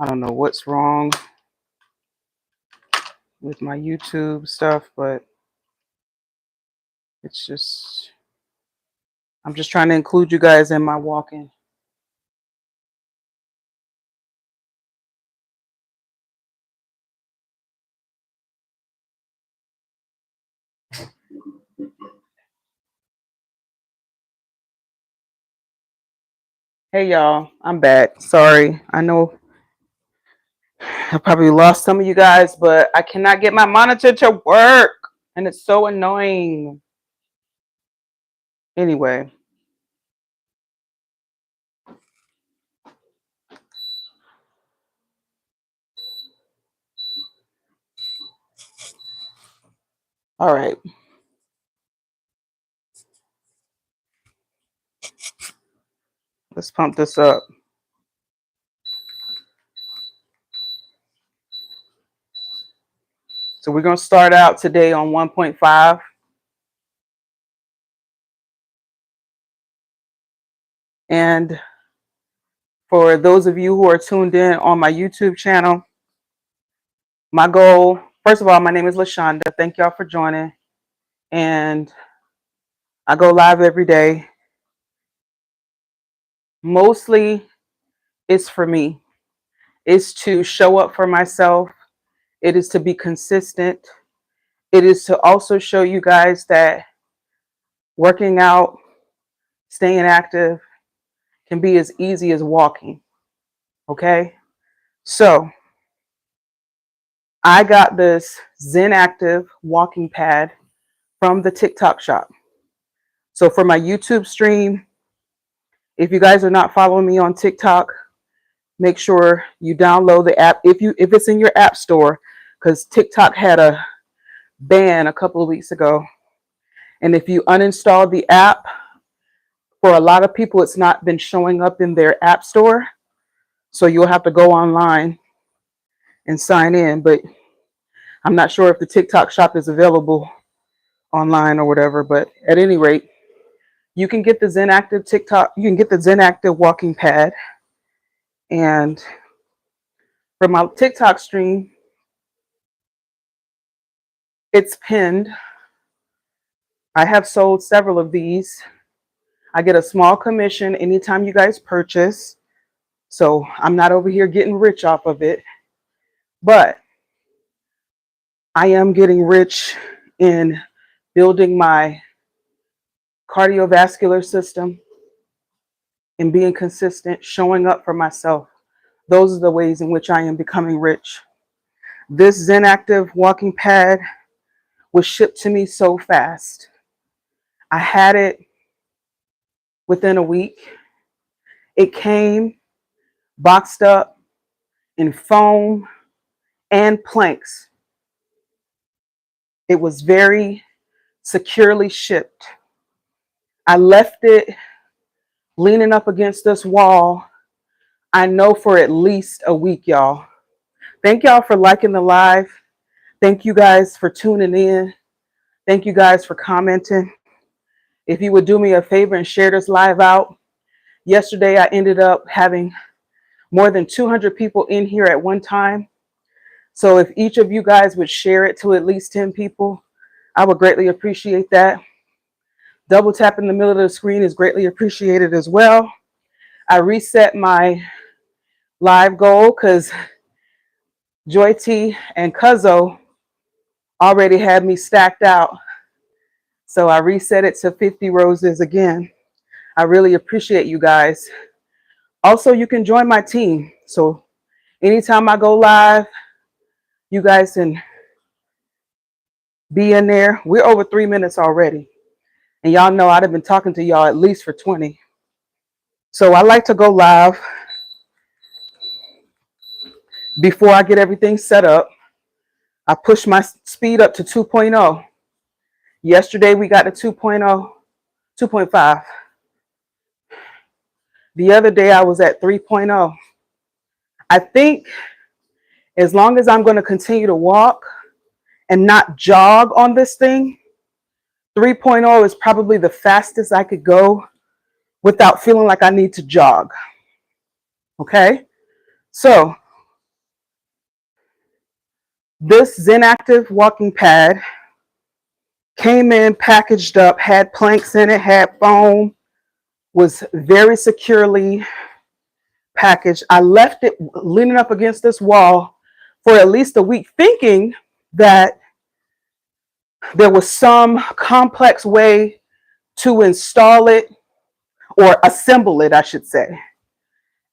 I don't know what's wrong with my YouTube stuff, but it's just, I'm just trying to include you guys in my walking. Hey y'all, I'm back. Sorry. I know I probably lost some of you guys, but I cannot get my monitor to work and it's so annoying. Anyway, all right. Let's pump this up. So we're going to start out today on 1.5. And for those of you who are tuned in on my YouTube channel, my goal, first of all, my name is Lashanda. Thank y'all for joining. And I go live every day. Mostly it's for me. It's to show up for myself. It is to be consistent. It is to also show you guys that working out, staying active can be as easy as walking. Okay? So I got this Zen Active walking pad from the TikTok shop. So for my YouTube stream, if you guys are not following me on TikTok, make sure you download the app if it's in your app store, because TikTok had a ban a couple of weeks ago. And if you uninstall the app, for a lot of people, it's not been showing up in their app store. So you'll have to go online and sign in. But I'm not sure if the TikTok shop is available online or whatever. But at any rate, you can get the Zen Active TikTok. You can get the Zen Active walking pad. And for my TikTok stream, it's pinned. I have sold several of these. I get a small commission anytime you guys purchase. So I'm not over here getting rich off of it. But I am getting rich in building my cardiovascular system and being consistent, showing up for myself. Those are the ways in which I am becoming rich. This Zen Active walking pad was shipped to me so fast. I had it within a week. It came boxed up in foam and planks. It was very securely shipped. I left it leaning up against this wall, I know, for at least a week, y'all. Thank y'all for liking the live. Thank you guys for tuning in. Thank you guys for commenting. If you would do me a favor and share this live out. Yesterday, I ended up having more than 200 people in here at one time. So if each of you guys would share it to at least 10 people, I would greatly appreciate that. Double tap in the middle of the screen is greatly appreciated as well. I reset my live goal because Joy T and Cuzzo already had me stacked out. So I reset it to 50 roses again. I really appreciate you guys. Also, you can join my team. So anytime I go live, you guys can be in there. We're over 3 minutes already. And y'all know I'd have been talking to y'all at least for 20. So I like to go live before I get everything set up. I push my speed up to 2.0. Yesterday we got to 2.0, 2.5. The other day I was at 3.0. I think as long as I'm going to continue to walk and not jog on this thing, 3.0 is probably the fastest I could go without feeling like I need to jog. Okay? So This Zen Active walking pad came in packaged up, had planks in it, had foam, was very securely packaged. I left it leaning up against this wall for at least a week, thinking that there was some complex way to install it or assemble it, I should say.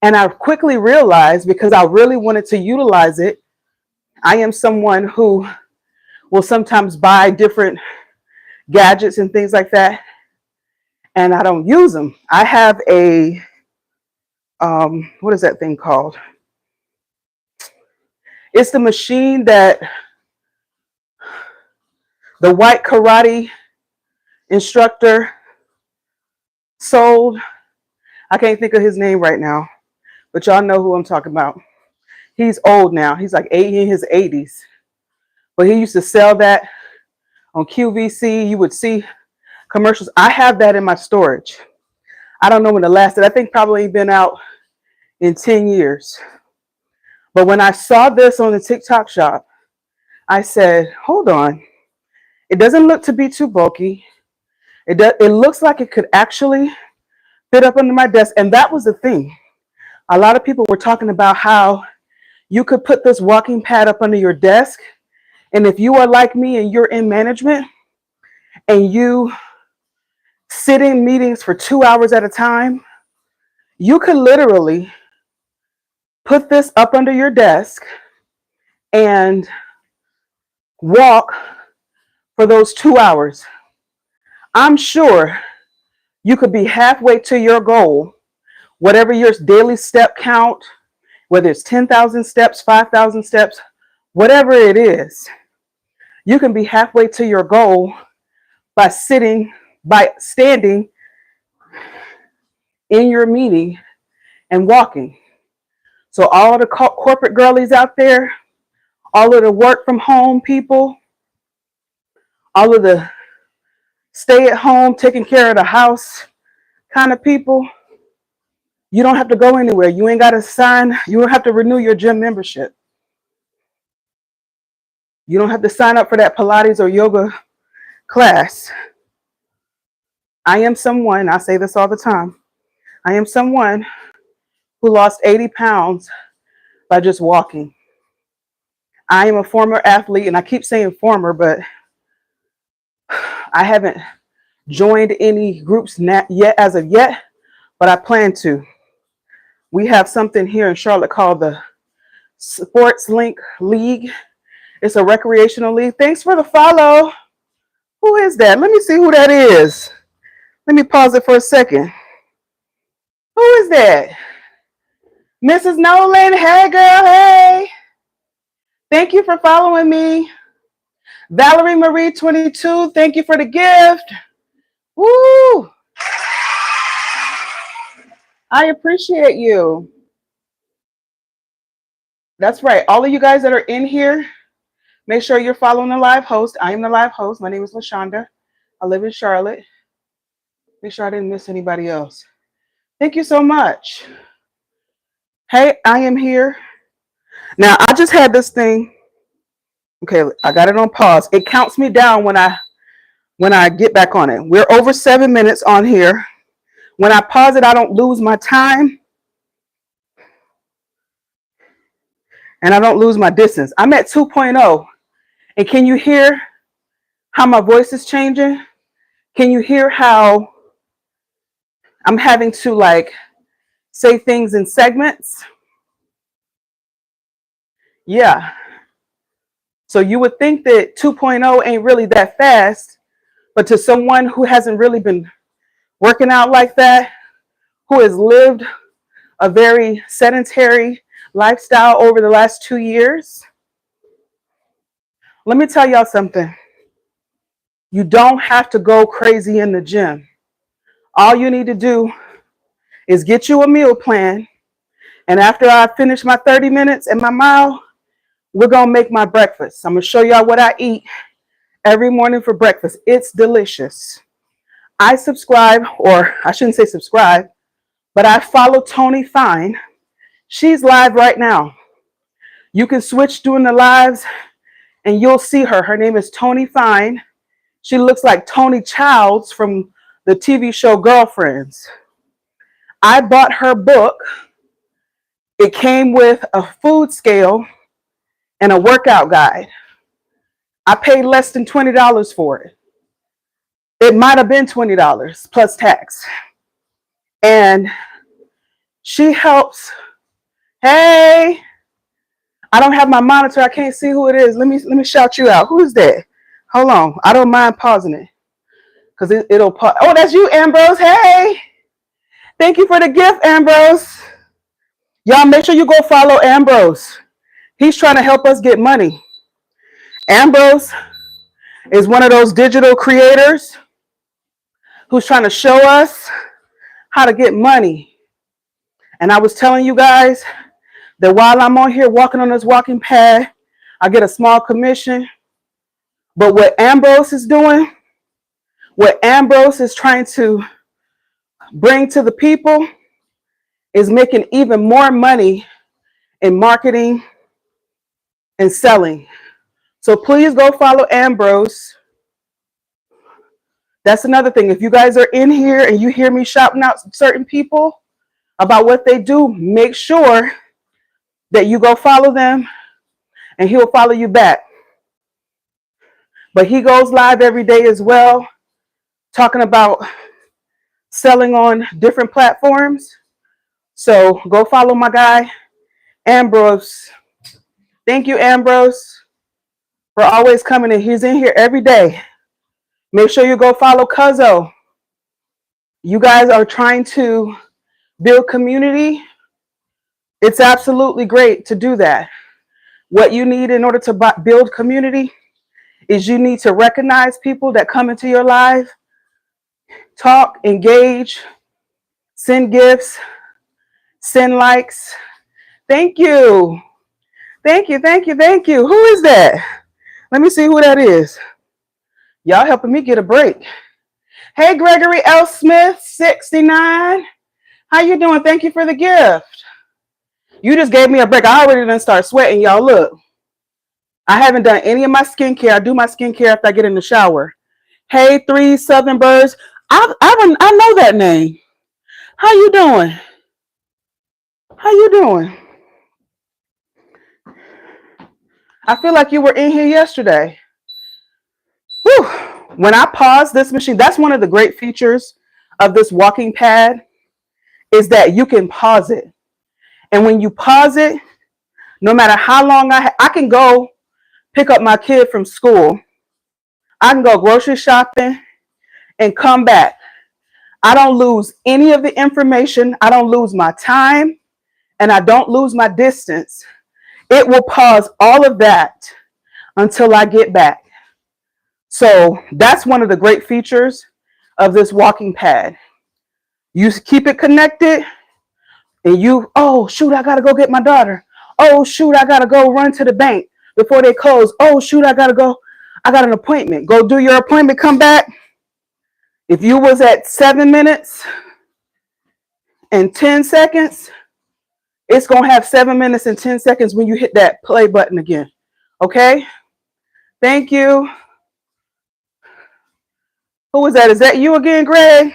And I quickly realized, because I really wanted to utilize it, I am someone who will sometimes buy different gadgets and things like that, and I don't use them. I have a, what is that thing called? It's the machine that the white karate instructor sold. I can't think of his name right now, but y'all know who I'm talking about. He's old now. He's like in his 80s. But he used to sell that on QVC. You would see commercials. I have that in my storage. I don't know when it lasted. I think probably been out in 10 years. But when I saw this on the TikTok shop, I said, hold on. It doesn't look to be too bulky. It looks like it could actually fit up under my desk. And that was the thing. A lot of people were talking about how you could put this walking pad up under your desk. And if you are like me and you're in management and you sit in meetings for 2 hours at a time, you could literally put this up under your desk and walk for those 2 hours. I'm sure you could be halfway to your goal, whatever your daily step count, whether it's 10,000 steps, 5,000 steps, whatever it is, you can be halfway to your goal by standing in your meeting and walking. So all the corporate girlies out there, all of the work from home people, all of the stay at home, taking care of the house kind of people, you don't have to go anywhere. You ain't got to sign. You don't have to renew your gym membership. You don't have to sign up for that Pilates or yoga class. I am someone, I say this all the time, I am someone who lost 80 pounds by just walking. I am a former athlete, and I keep saying former, but I haven't joined any groups yet as of yet, but I plan to. We have something here in Charlotte called the Sports Link League. It's a recreational league. Thanks for the follow. Who is that? Let me see who that is. Let me pause it for a second. Who is that? Mrs. Nolan. Hey, girl. Hey. Thank you for following me. Valerie Marie 22. Thank you for the gift. Woo. I appreciate you. That's right. All of you guys that are in here, make sure you're following the live host. I am the live host. My name is Lashanda. I live in Charlotte. Make sure I didn't miss anybody else. Thank you so much. Hey, I am here. Now, I just had this thing. Okay, I got it on pause. It counts me down when I get back on it. We're over 7 minutes on here. When I pause it, I don't lose my time. And I don't lose my distance. I'm at 2.0. And can you hear how my voice is changing? Can you hear how I'm having to like say things in segments? Yeah. So you would think that 2.0 ain't really that fast, but to someone who hasn't really been working out like that, who has lived a very sedentary lifestyle over the last 2 years, let me tell y'all something. You don't have to go crazy in the gym. All you need to do is get you a meal plan. And after I finish my 30 minutes and my mile, we're going to make my breakfast. I'm going to show y'all what I eat every morning for breakfast. It's delicious. I subscribe, or I shouldn't say subscribe, but I follow Tony Fine. She's live right now. You can switch during the lives and you'll see her. Her name is Tony Fine. She looks like Tony Childs from the TV show Girlfriends. I bought her book. It came with a food scale and a workout guide. I paid less than $20 for it. It might have been $20 plus tax. And she helps. Hey, I don't have my monitor. I can't see who it is. Let me shout you out. Who is that? Hold on. I don't mind pausing it because it'll pause. Oh, that's you, Ambrose. Hey, thank you for the gift, Ambrose. Y'all make sure you go follow Ambrose. He's trying to help us get money. Ambrose is one of those digital creators who's trying to show us how to get money. And I was telling you guys that while I'm on here walking on this walking pad, I get a small commission. But what Ambrose is doing, what Ambrose is trying to bring to the people is making even more money in marketing and selling. So please go follow Ambrose. That's another thing. If you guys are in here and you hear me shouting out certain people about what they do, make sure that you go follow them and he'll follow you back. But he goes live every day as well, talking about selling on different platforms. So go follow my guy, Ambrose. Thank you, Ambrose, for always coming in. He's in here every day. Make sure you go follow Cuzzo. You guys are trying to build community. It's absolutely great to do that. What you need in order to build community is you need to recognize people that come into your life, talk, engage, send gifts, send likes. Thank you. Thank you, thank you, thank you. Who is that? Let me see who that is. Y'all helping me get a break. Hey, Gregory L. Smith, 69. How you doing? Thank you for the gift. You just gave me a break. I already done start sweating, y'all. Look, I haven't done any of my skincare. I do my skincare after I get in the shower. Hey, 3 Southern Birds. I know that name. How you doing? How you doing? I feel like you were in here yesterday. Whew. When I pause this machine, that's one of the great features of this walking pad is that you can pause it. And when you pause it, no matter how long I can go pick up my kid from school. I can go grocery shopping and come back. I don't lose any of the information. I don't lose my time and I don't lose my distance. It will pause all of that until I get back. So that's one of the great features of this walking pad. You keep it connected and you, oh, shoot, I got to go get my daughter. Oh, shoot, I got to go run to the bank before they close. Oh, shoot, I got to go. I got an appointment. Go do your appointment, come back. If you was at 7 minutes and 10 seconds, it's going to have 7 minutes and 10 seconds when you hit that play button again. Okay? Thank you. Who was that? Is that you again, Greg?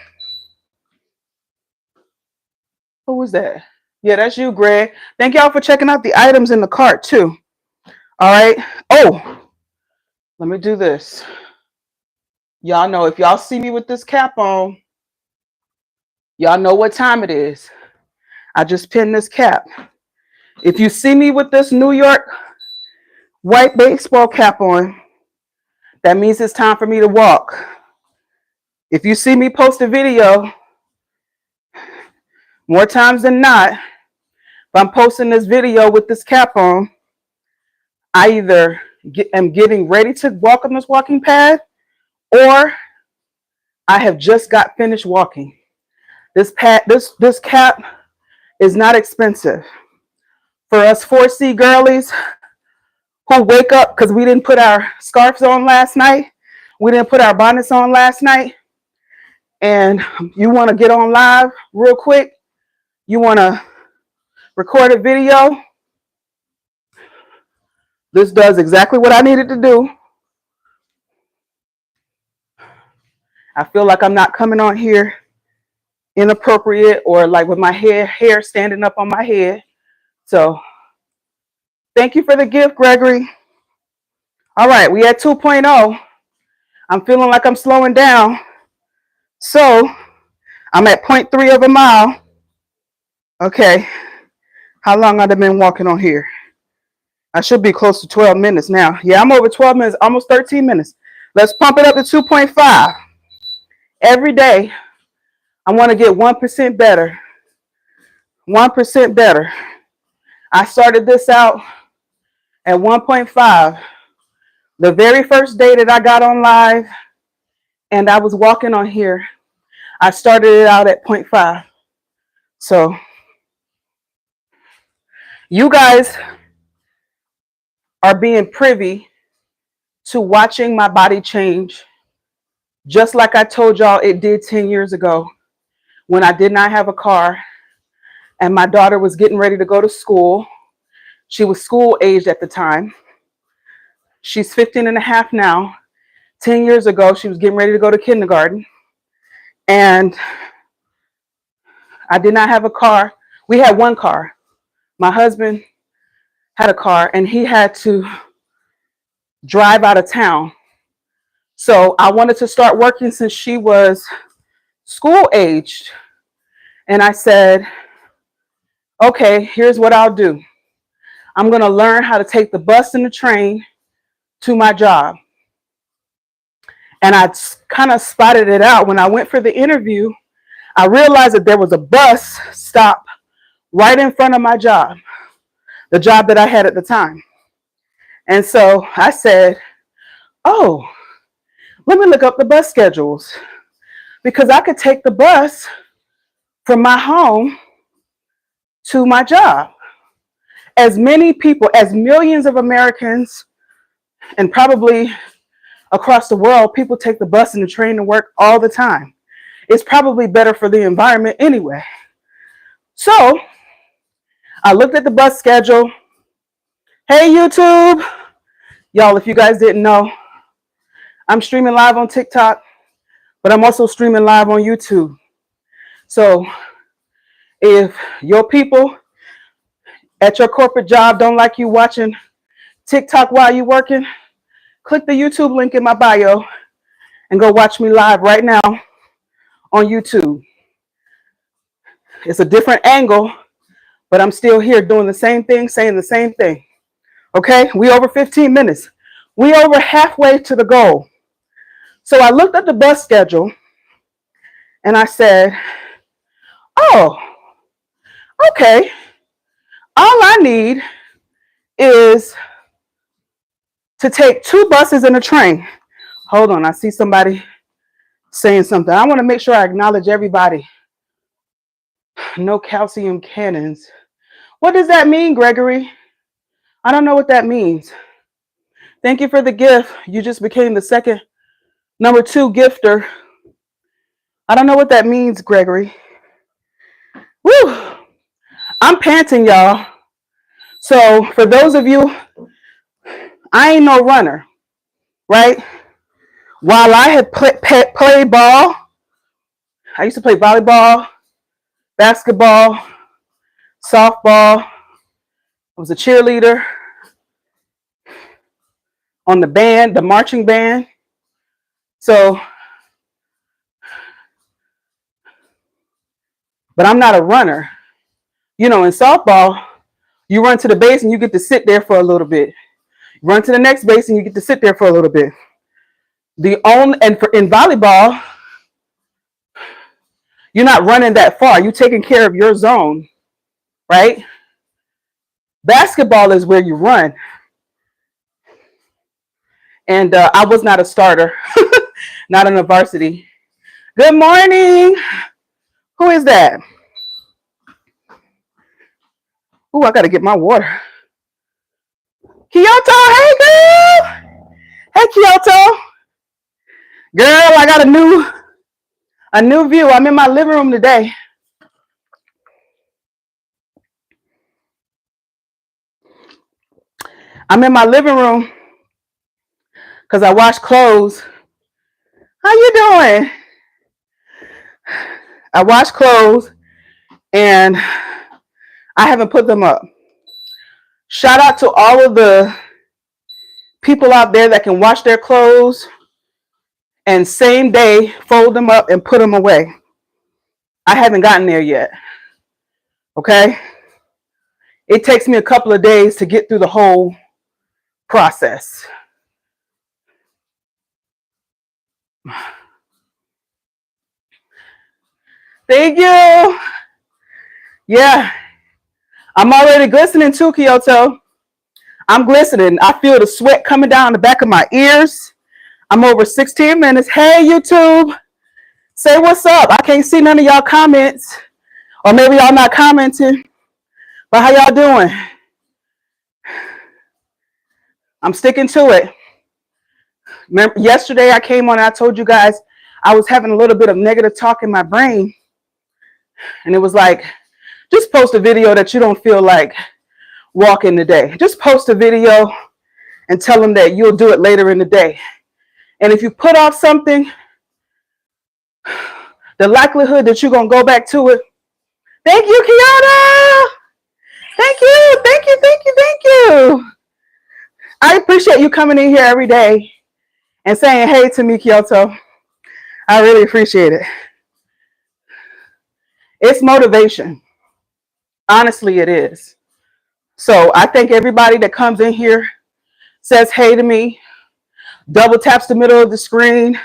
Who was that? Yeah, that's you, Greg. Thank y'all for checking out the items in the cart, too. All right. Oh, let me do this. Y'all know if y'all see me with this cap on, y'all know what time it is. I just pinned this cap. If you see me with this New York white baseball cap on, that means it's time for me to walk. If you see me post a video, more times than not, if I'm posting this video with this cap on, I either am getting ready to walk on this walking pad or I have just got finished walking. This cap is not expensive. For us 4C girlies who wake up because we didn't put our scarves on last night, we didn't put our bonnets on last night, and you want to get on live real quick, you want to record a video, This does exactly what I needed to do. I feel like I'm not coming on here inappropriate or like with my hair standing up on my head. So thank you for the gift, Gregory. All right, we at 2.0. I'm feeling like I'm slowing down. So I'm at 0.3 of a mile. Okay, how long have I been walking on here? I should be close to 12 minutes now. Yeah, I'm over 12 minutes, almost 13 minutes. Let's pump it up to 2.5. Every day, I want to get 1% better. 1% better. I started this out at 1.5. The very first day that I got on live and I was walking on here, I started it out at 0.5. So you guys are being privy to watching my body change, just like I told y'all it did 10 years ago when I did not have a car and my daughter was getting ready to go to school. She was school aged at the time. She's 15 and a half now. 10 years ago, she was getting ready to go to kindergarten. And I did not have a car. We had one car. My husband had a car and he had to drive out of town. So I wanted to start working since she was school aged. And I said, okay, here's what I'll do. I'm going to learn how to take the bus and the train to my job. And I kind of spotted it out when I went for the interview. I realized that there was a bus stop right in front of my job, the job that I had at the time. And so I said, oh, let me look up the bus schedules because I could take the bus from my home to my job. As many people, as millions of Americans, and probably across the world, people take the bus and the train to work all the time. It's probably better for the environment anyway. So I looked at the bus schedule. Hey, YouTube. Y'all, if you guys didn't know, I'm streaming live on TikTok, but I'm also streaming live on YouTube. So if your people at your corporate job don't like you watching TikTok while you're working, click the YouTube link in my bio and go watch me live right now on YouTube. It's a different angle, but I'm still here doing the same thing, saying the same thing. Okay, we over 15 minutes. We over halfway to the goal. So I looked at the bus schedule and I said, oh, okay. All I need is to take 2 buses and a train. Hold on, I see somebody saying something. I want to make sure I acknowledge everybody. No calcium cannons. What does that mean, Gregory? I don't know what that means. Thank you for the gift. You just became the second number 2 gifter. I don't know what that means, Gregory. Woo! I'm panting, y'all. So for those of you, I ain't no runner, right? While I had played ball, I used to play volleyball, basketball, softball. I was a cheerleader on the band, the marching band. So, but I'm not a runner. You know, in softball, you run to the base and you get to sit there for a little bit. You run to the next base and you get to sit there for a little bit. In volleyball, you're not running that far. You're taking care of your zone, right? Basketball is where you run. And I was not a starter, not on the varsity. Good morning. Who is that? Oh, I got to get my water. Kyoto, hey girl. Hey Kyoto. Girl, I got a new view. I'm in my living room today. I'm in my living room because I wash clothes. How you doing? I wash clothes and I haven't put them up. Shout out to all of the people out there that can wash their clothes and same day fold them up and put them away. I haven't gotten there yet. Okay? It takes me a couple of days to get through the whole process. Thank you. Yeah. I'm already glistening too, Kyoto. I'm glistening. I feel the sweat coming down the back of my ears. I'm over 16 minutes. Hey, YouTube. Say what's up. I can't see none of y'all comments. Or maybe y'all not commenting. But how y'all doing? I'm sticking to it. Remember, yesterday I came on and I told you guys I was having a little bit of negative talk in my brain. And it was like, just post a video that you don't feel like walking today. Just post a video and tell them that you'll do it later in the day. And if you put off something, the likelihood that you're going to go back to it. Thank you, Kiana. Thank you. Thank you. Thank you. Thank you. I appreciate you coming in here every day and saying hey to me, Kyoto. I really appreciate it. It's motivation. Honestly, it is. So I thank everybody that comes in here, says hey to me, double taps the middle of the screen,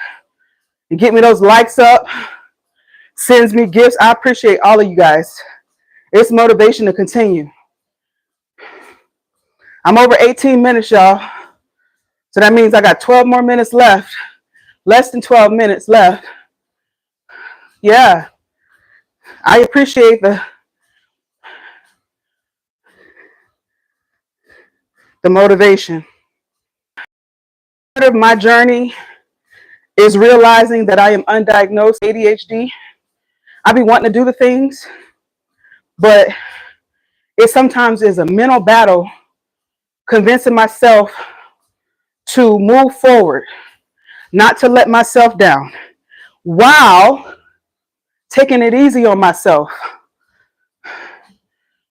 and get me those likes up, sends me gifts. I appreciate all of you guys. It's motivation to continue. I'm over 18 minutes, y'all. So that means I got 12 more minutes left. Less than 12 minutes left. Yeah. I appreciate the motivation. Part of my journey is realizing that I am undiagnosed ADHD. I be wanting to do the things, but it sometimes is a mental battle convincing myself to move forward, not to let myself down, while taking it easy on myself.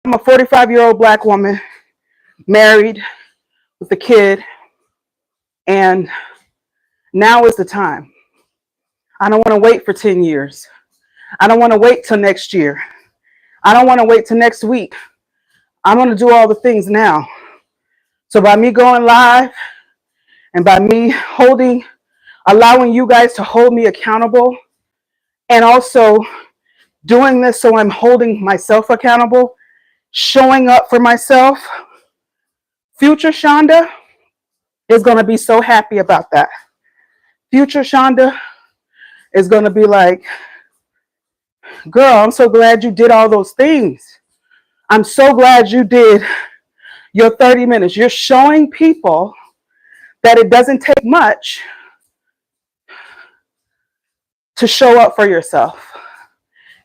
I'm a 45-year-old Black woman, married with a kid, and now is the time. I don't want to wait for 10 years. I don't want to wait till next year. I don't want to wait till next week. I want to do all the things now. So by me going live and by me allowing you guys to hold me accountable, and also doing this so I'm holding myself accountable, showing up for myself, future Shonda is going to be so happy about that. Future Shonda is going to be like, girl, I'm so glad you did all those things. I'm so glad you did your 30 minutes. You're showing people that it doesn't take much to show up for yourself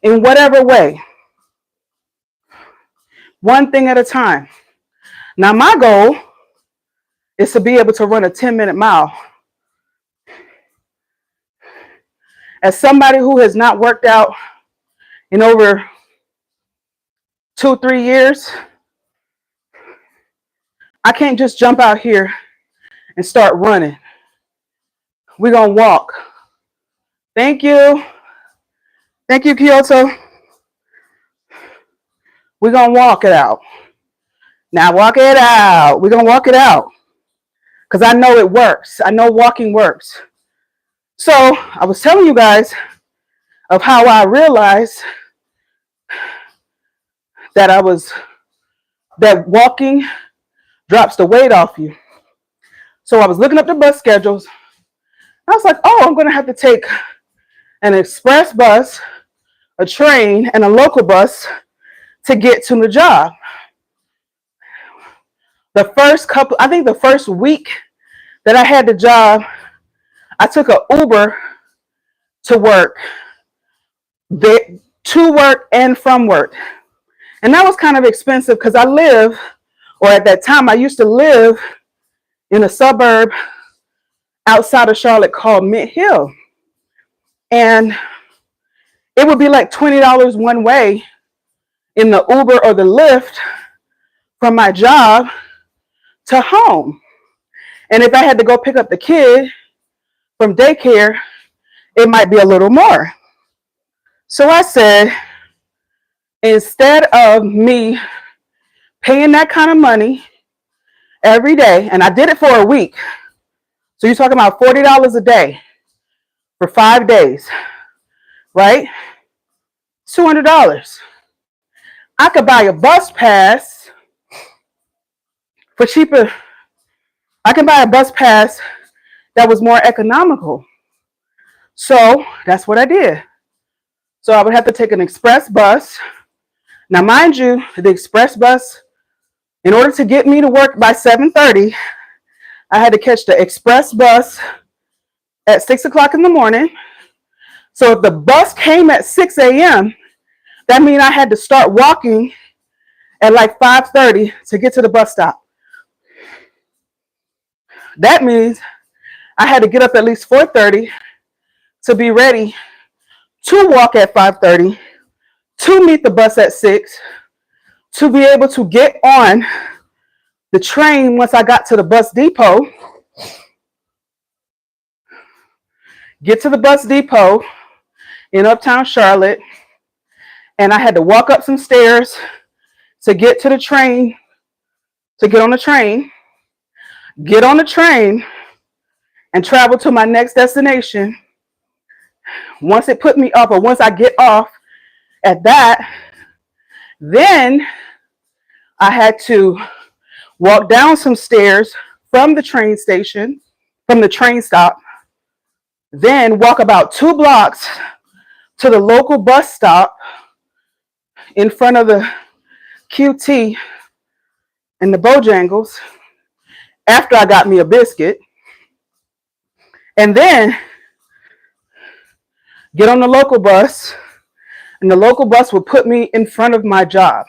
in whatever way, one thing at a time. Now, my goal is to be able to run a 10-minute mile. As somebody who has not worked out in over 2-3 years, I can't just jump out here and start running. We're going to walk. Thank you. Thank you, Kyoto. We're going to walk it out. Now walk it out. We're going to walk it out. Because I know it works. I know walking works. So I was telling you guys of how I realized that walking drops the weight off you. So I was looking up the bus schedules. I was like, oh, I'm going to have to take an express bus, a train, and a local bus to get to the job. The first week that I had the job, I took an Uber to work, to work and from work. And that was kind of expensive because at that time I used to live in a suburb outside of Charlotte called Mint Hill. And it would be like $20 one way in the Uber or the Lyft from my job to home. And if I had to go pick up the kid from daycare, it might be a little more. So I said, instead of me paying that kind of money every day, and I did it for a week. So you're talking about $40 a day for 5 days, right? $200. I could buy a bus pass for cheaper. I can buy a bus pass that was more economical. So that's what I did. So I would have to take an express bus. Now, mind you, the express bus, in order to get me to work by 7:30, I had to catch the express bus at 6 o'clock in the morning. So if the bus came at 6 a.m., that means I had to start walking at like 5:30 to get to the bus stop. That means I had to get up at least 4:30 to be ready to walk at 5:30, to meet the bus at 6, to be able to get on the train once I got to the bus depot, get to the bus depot in Uptown Charlotte, and I had to walk up some stairs to get to the train, to get on the train, get on the train, and travel to my next destination. Once it put me up, or once I get off at that, then I had to walk down some stairs from the train station, from the train stop, then walk about 2 blocks to the local bus stop in front of the QT and the Bojangles after I got me a biscuit, and then get on the local bus, and the local bus would put me in front of my job.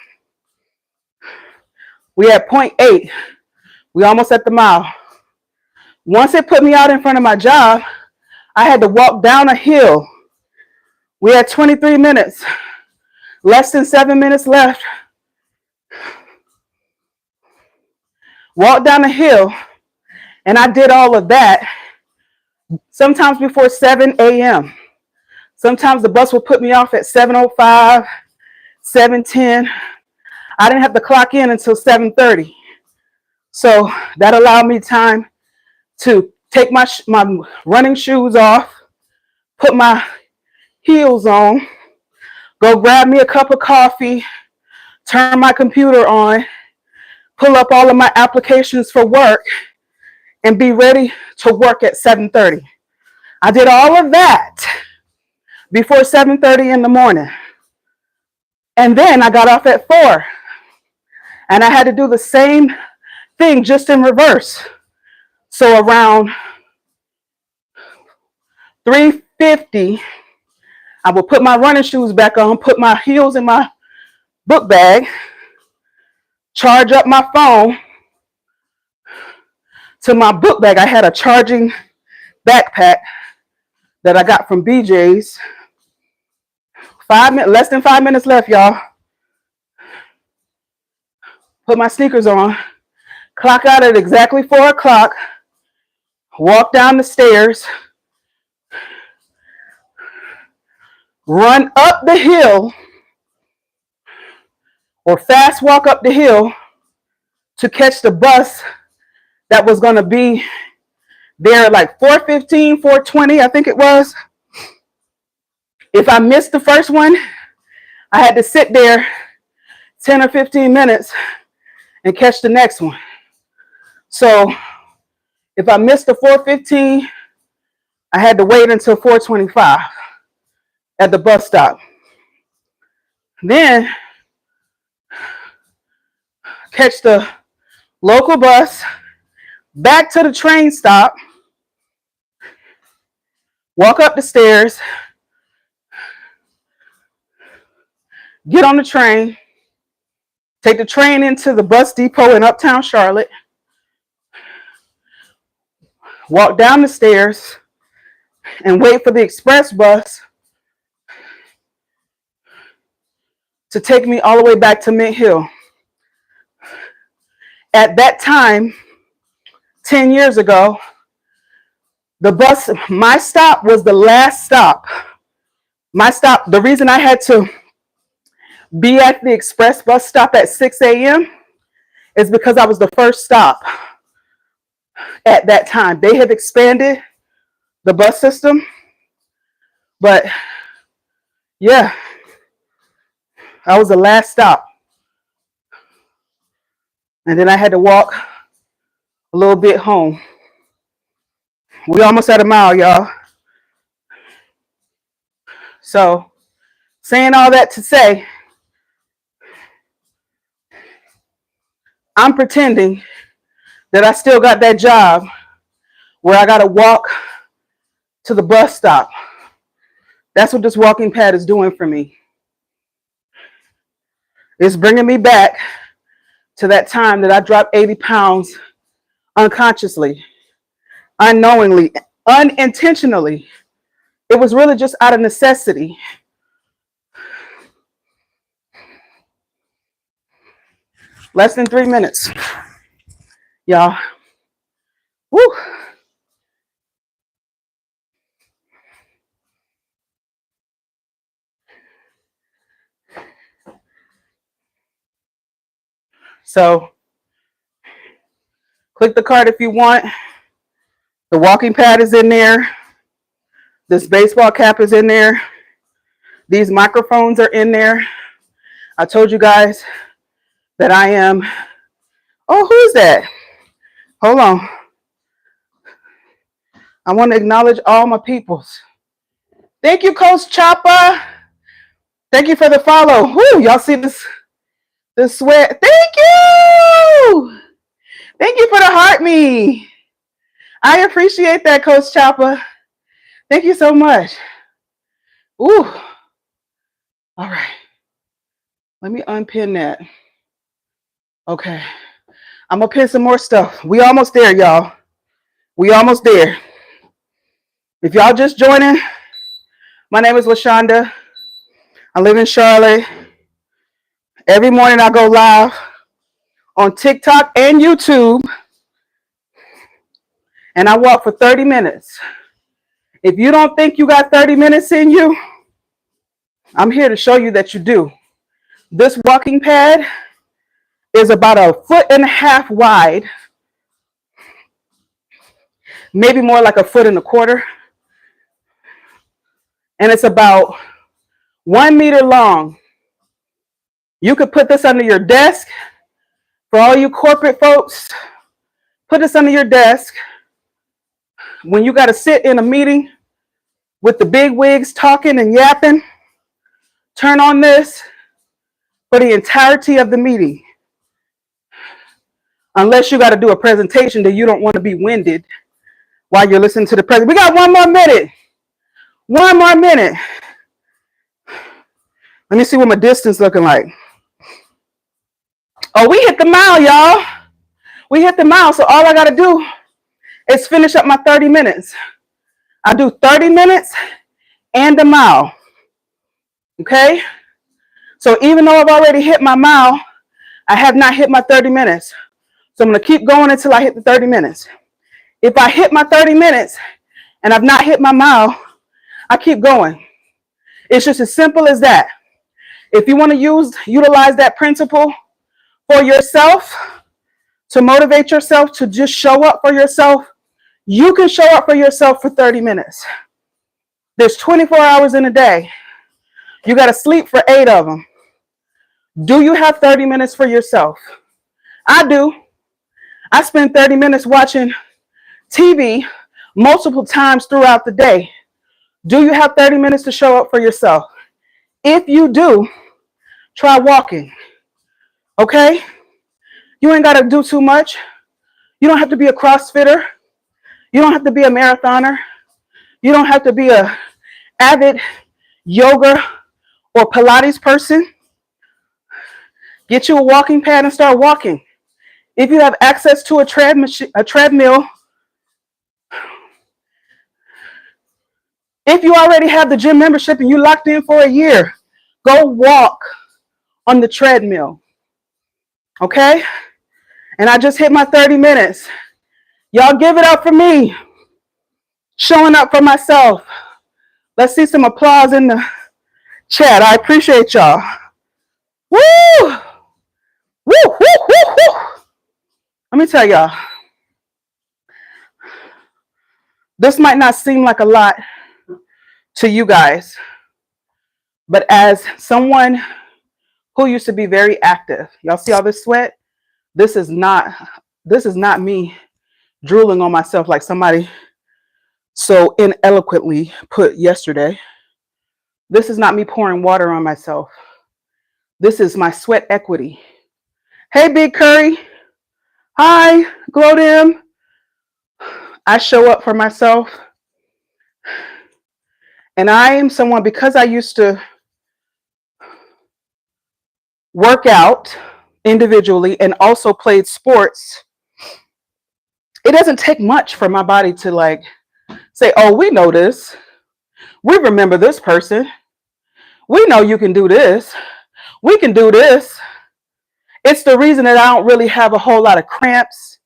We at point 8. We almost at the mile. Once it put me out in front of my job, I had to walk down a hill. We had 23 minutes, less than 7 minutes left. Walk down the hill, and I did all of that sometimes before 7 a.m. Sometimes the bus would put me off at 7:05, 7:10. I didn't have to clock in until 7:30. So that allowed me time to take my running shoes off, put my heels on, go grab me a cup of coffee, turn my computer on, pull up all of my applications for work, and be ready to work at 7:30. I did all of that before 7:30 in the morning. And then I got off at 4. And I had to do the same thing, just in reverse. So around 3:50, I would put my running shoes back on, put my heels in my book bag, charge up my phone to my book bag. I had a charging backpack that I got from BJ's. Less than 5 minutes left, y'all. Put my sneakers on, clock out at exactly 4 o'clock, walk down the stairs, run up the hill, or fast walk up the hill to catch the bus that was going to be there at like 4:15, 4:20, I think it was. If I missed the first one, I had to sit there 10 or 15 minutes and catch the next one. So if I missed the 4:15, I had to wait until 4:25 at the bus stop. Then catch the local bus back to the train stop, walk up the stairs, get on the train, take the train into the bus depot in Uptown Charlotte, walk down the stairs, and wait for the express bus to take me all the way back to Mint Hill. At that time, 10 years ago, the bus, my stop was the last stop. My stop, the reason I had to be at the express bus stop at 6 a.m. is because I was the first stop at that time. They have expanded the bus system, but yeah, I was the last stop. And then I had to walk a little bit home. We almost at a mile, y'all. So, saying all that to say, I'm pretending that I still got that job where I got to walk to the bus stop. That's what this walking pad is doing for me. It's bringing me back to that time that I dropped 80 pounds unconsciously, unknowingly, unintentionally. It was really just out of necessity. Less than 3 minutes, y'all. Woo. So click the card if you want. The walking pad is in there. This baseball cap is in there. These microphones are in there. I told you guys that I am. Oh, who's that? Hold on. I want to acknowledge all my peoples. Thank you, Coach Choppa. Thank you for the follow. Woo, y'all see this sweat? Thank you. Thank you for the heart me. I appreciate that, Coach Choppa. Thank you so much. Ooh. All right. Let me unpin that. Okay. I'm going to pin some more stuff. We almost there, y'all. We almost there. If y'all just joining, my name is Lashanda. I live in Charlotte. Every morning I go live on TikTok and YouTube, and I walk for 30 minutes. If you don't think you got 30 minutes in you, I'm here to show you that you do. This walking pad is about 1.5 feet wide, maybe more like 1.25 feet. And it's about 1 meter long. You could put this under your desk. For all you corporate folks, put this under your desk. When you got to sit in a meeting with the big wigs talking and yapping, turn on this for the entirety of the meeting. Unless you got to do a presentation that you don't want to be winded while you're listening to the president. We got 1 more minute. 1 more minute. Let me see what my distance looking like. Oh, we hit the mile, y'all. We hit the mile. So all I got to do is finish up my 30 minutes. I do 30 minutes and a mile. Okay? So even though I've already hit my mile, I have not hit my 30 minutes. So I'm going to keep going until I hit the 30 minutes. If I hit my 30 minutes and I've not hit my mile, I keep going. It's just as simple as that. If you want to utilize that principle for yourself, to motivate yourself, to just show up for yourself, you can show up for yourself for 30 minutes. There's 24 hours in a day. You got to sleep for 8 of them. Do you have 30 minutes for yourself? I do. I spend 30 minutes watching TV multiple times throughout the day. Do you have 30 minutes to show up for yourself? If you do, try walking. Okay? You ain't got to do too much. You don't have to be a CrossFitter. You don't have to be a marathoner. You don't have to be a avid yoga or Pilates person. Get you a walking pad and start walking. If you have access to a treadmill, If you already have the gym membership and you locked in for a year, go walk on the treadmill. Okay? And I just hit my 30 minutes. Y'all give it up for me. Showing up for myself. Let's see some applause in the chat. I appreciate y'all. Woo! Woo, woo, woo, woo. Let me tell y'all. This might not seem like a lot to you guys, but as someone who used to be very active, y'all see all this sweat? This is not me drooling on myself like somebody so ineloquently put yesterday. This is not me pouring water on myself. This is my sweat equity. Hey, Big Curry. Hi, Glodim. I show up for myself. And I am someone, because I used to work out individually and also played sports, it doesn't take much for my body to like say, oh, we know this. We remember this person. We know you can do this. We can do this. It's the reason that I don't really have a whole lot of cramps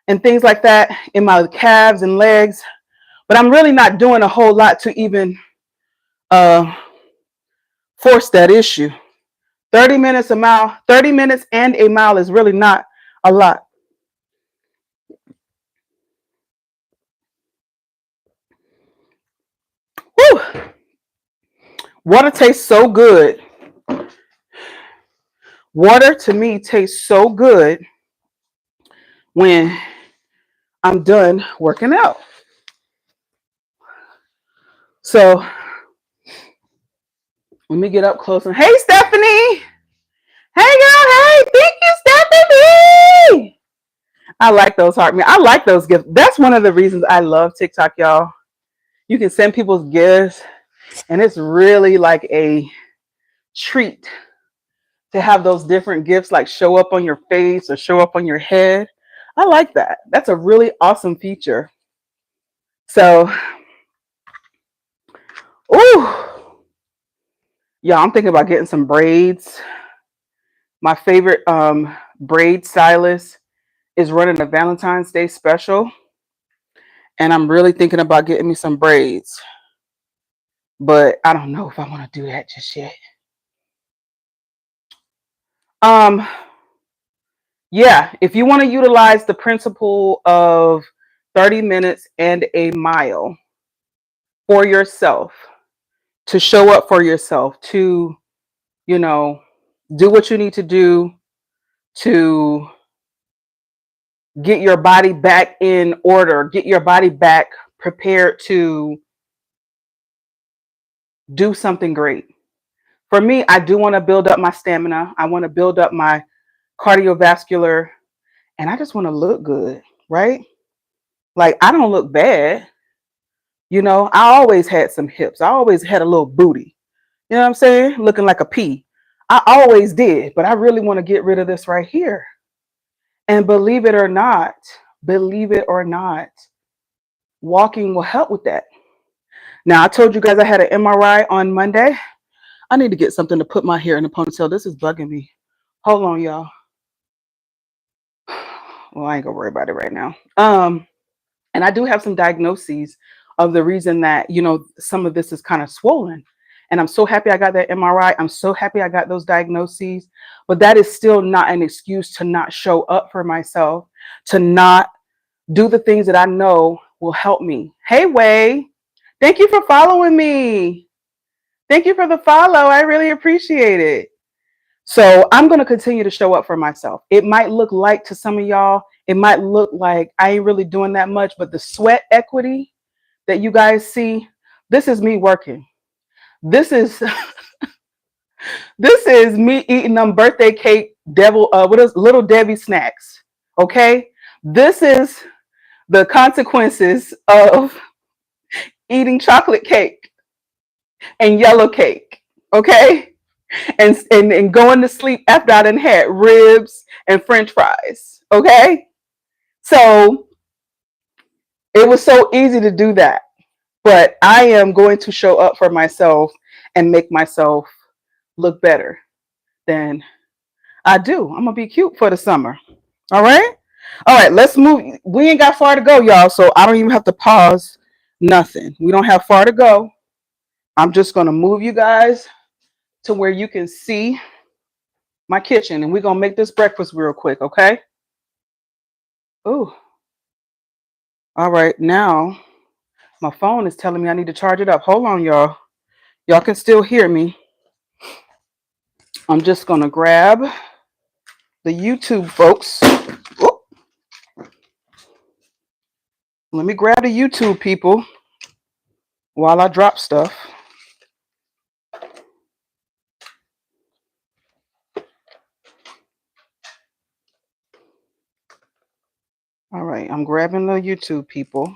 and things like that in my calves and legs. But I'm really not doing a whole lot to even force that issue. 30 minutes a mile, 30 minutes and a mile is really not a lot. Whew. Water tastes so good. Water to me tastes so good when I'm done working out. So let me get up close and hey, Stephanie. Hey, girl. Hey, thank you, Stephanie. I like those heart. I like those gifts. That's one of the reasons I love TikTok, y'all. You can send people's gifts, and it's really like a treat to have those different gifts like show up on your face or show up on your head. I like that. That's a really awesome feature. So, ooh, yeah, I'm thinking about getting some braids. My favorite braid stylist is running a Valentine's Day special, and I'm really thinking about getting me some braids. But I don't know if I want to do that just yet. Yeah, if you want to utilize the principle of 30 minutes and a mile for yourself, to show up for yourself, to, you know, do what you need to do to get your body back in order, get your body back prepared to do something great. For me, I do want to build up my stamina. I want to build up my cardiovascular, and I just want to look good, right? Like, I don't look bad. You know, I always had some hips. I always had a little booty. You know what I'm saying? Looking like a pea. I always did, but I really want to get rid of this right here. And believe it or not, walking will help with that. Now, I told you guys I had an MRI on Monday. I need to get something to put my hair in a ponytail. This is bugging me. Hold on, y'all. Well, I ain't gonna worry about it right now. And I do have some diagnoses of the reason that, you know, some of this is kind of swollen. And I'm so happy I got that MRI. I'm so happy I got those diagnoses. But that is still not an excuse to not show up for myself, to not do the things that I know will help me. Hey, Way, thank you for following me. Thank you for the follow. I really appreciate it. So I'm going to continue to show up for myself. It might look like to some of y'all, it might look like I ain't really doing that much, but the sweat equity that you guys see, this is me working. This is this is me eating them birthday cake what is Little Debbie snacks. Okay? This is the consequences of eating chocolate cake and yellow cake. Okay? And going to sleep after I done had ribs and French fries. Okay? So it was so easy to do that. but I am going to show up for myself and make myself look better than I do. I'm gonna be cute for the summer. All right. All right. Let's move. We ain't got far to go, y'all. So I don't even have to pause. Nothing. We don't have far to go. I'm just gonna move you guys to where you can see my kitchen, and we're gonna make this breakfast real quick. Okay. Ooh. All right. Now my phone is telling me I need to charge it up. Hold on, y'all. Y'all can still hear me. I'm just gonna grab the YouTube folks. Oop. Let me grab the YouTube people while I drop stuff. All right, I'm grabbing the YouTube people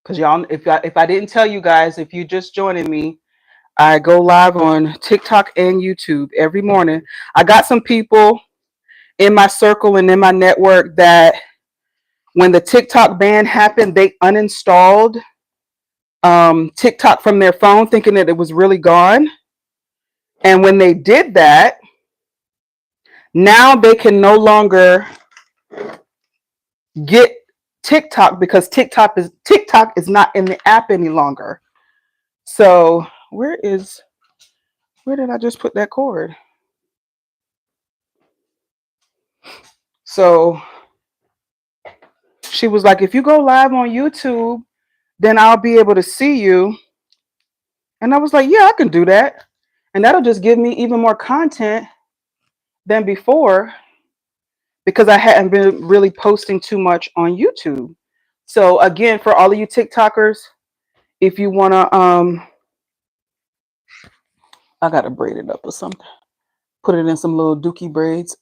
because y'all, if I didn't tell you guys, if you just joining me, I go live on TikTok and YouTube every morning. I got some people in my circle and in my network that when the TikTok ban happened, they uninstalled TikTok from their phone, thinking that it was really gone. And when they did that, now they can no longer get TikTok because TikTok is not in the app any longer. So where did I just put that cord? So she was like, if you go live on YouTube, then I'll be able to see you. And I was like, yeah, I can do that. And that'll just give me even more content than before because I hadn't been really posting too much on YouTube. So again, for all of you TikTokers, if you want to, I got to braid it up or something. Put it in some little dookie braids.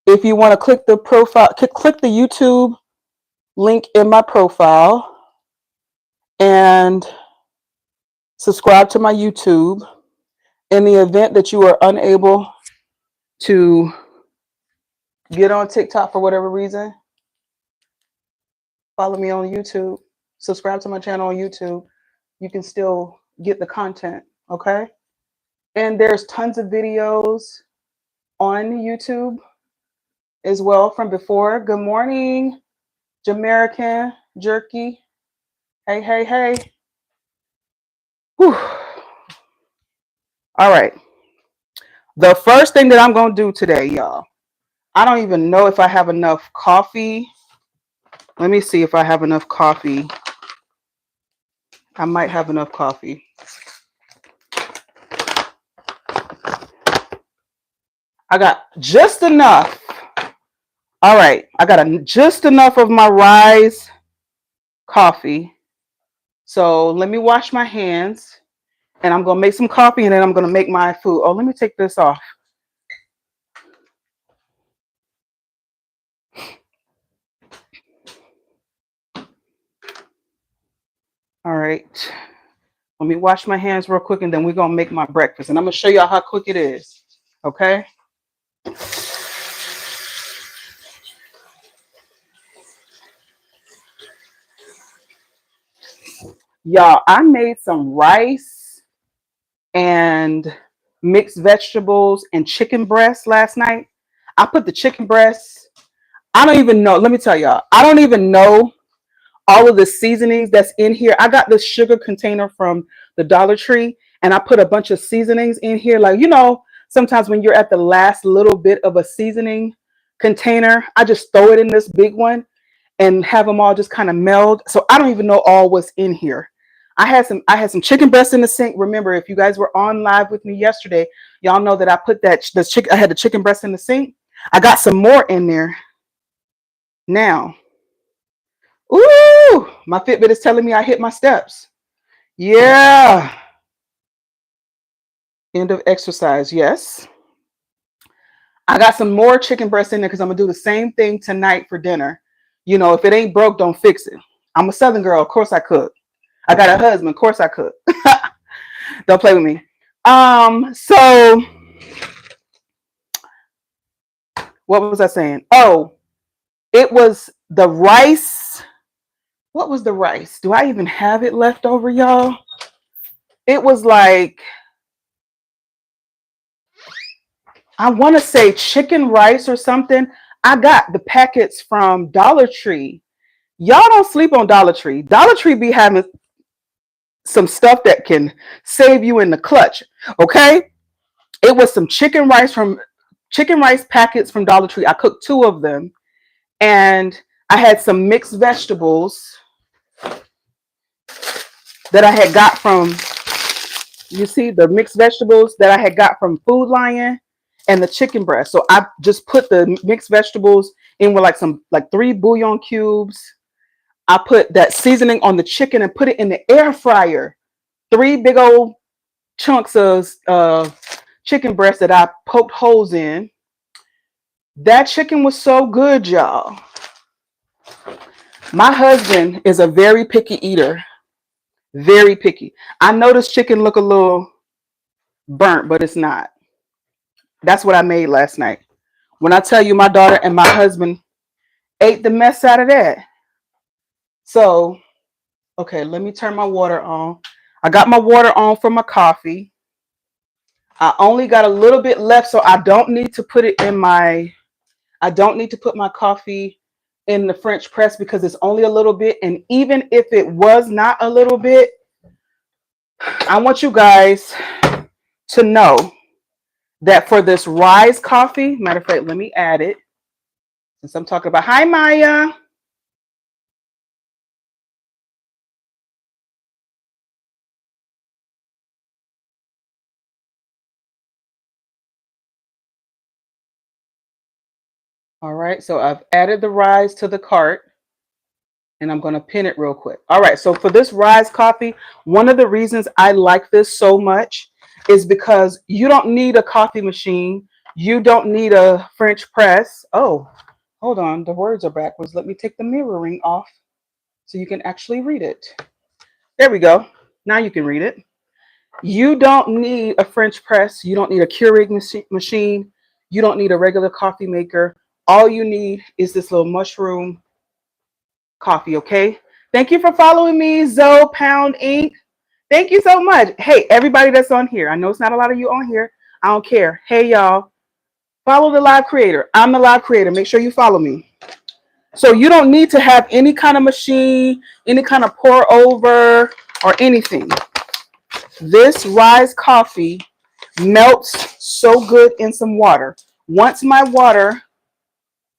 If you want to click the profile, click the YouTube link in my profile and subscribe to my YouTube. In the event that you are unable to get on TikTok for whatever reason, follow me on YouTube, subscribe to my channel on YouTube. You can still get the content, okay? And there's tons of videos on YouTube as well from before. Good morning, Jamaican Jerky. Hey, hey, hey. Whew. All right. The first thing that I'm going to do today, y'all, I don't even know if I have enough coffee. Let me see if I have enough coffee. I might have enough coffee. I got just enough. All right. I got just enough of my Rise coffee. So let me wash my hands and I'm going to make some coffee and then I'm going to make my food. Oh, let me take this off. All right. Let me wash my hands real quick and then we're going to make my breakfast. And I'm going to show y'all how quick it is. Okay. Y'all, I made some rice and mixed vegetables and chicken breast last night. I put the chicken breast. I don't even know. Let me tell y'all. I don't even know all of the seasonings that's in here. I got this sugar container from the Dollar Tree and I put a bunch of seasonings in here. Like, you know, sometimes when you're at the last little bit of a seasoning container, I just throw it in this big one and have them all just kind of meld. So I don't even know all what's in here. I had some chicken breast in the sink. Remember, if you guys were on live with me yesterday, y'all know that I put I had the chicken breast in the sink. I got some more in there now. Ooh, my Fitbit is telling me I hit my steps. Yeah. End of exercise. Yes. I got some more chicken breast in there because I'm going to do the same thing tonight for dinner. You know, if it ain't broke, don't fix it. I'm a Southern girl. Of course I cook. I got a husband. Of course I cook. Don't play with me. So what was I saying? Oh, it was the rice What was the rice? Do I even have it left over, y'all? It was like, I want to say chicken rice or something. I got the packets from Dollar Tree. Y'all don't sleep on Dollar Tree. Dollar Tree be having some stuff that can save you in the clutch. Okay. It was some chicken rice packets from Dollar Tree. I cooked two of them, and I had some mixed vegetables that I had got from, you see, the mixed vegetables that I had got from Food Lion, and the chicken breast. So I just put the mixed vegetables in with like three bouillon cubes. I put that seasoning on the chicken and put it in the air fryer. Three big old chunks of chicken breast that I poked holes in. That chicken was so good, y'all. My husband is a very picky eater. Very picky. I know this chicken look a little burnt, but it's not. That's what I made last night. When I tell you my daughter and my husband ate the mess out of that. So, okay, let me turn my water on. I got my water on for my coffee. I only got a little bit left, so I don't need to put it in I don't need to put my coffee in the French press because it's only a little bit. And even if it was not a little bit, I want you guys to know that for this Rise coffee, matter of fact, let me add it. Since I'm talking about, hi Maya. All right, so I've added the Rise to the cart, and I'm going to pin it real quick. All right, so for this Rise coffee, one of the reasons I like this so much is because you don't need a coffee machine. You don't need a French press. Oh, hold on, the words are backwards. Let me take the mirroring off so you can actually read it. There we go. Now you can read it. You don't need a French press. You don't need a Keurig machine. You don't need a regular coffee maker. All you need is this little mushroom coffee, okay? Thank you for following me, Zoe Pound Inc. Thank you so much. Hey, everybody that's on here. I know it's not a lot of you on here. I don't care. Hey, y'all. Follow the live creator. I'm the live creator. Make sure you follow me. So you don't need to have any kind of machine, any kind of pour over or anything. This Rise coffee melts so good in some water. Once my water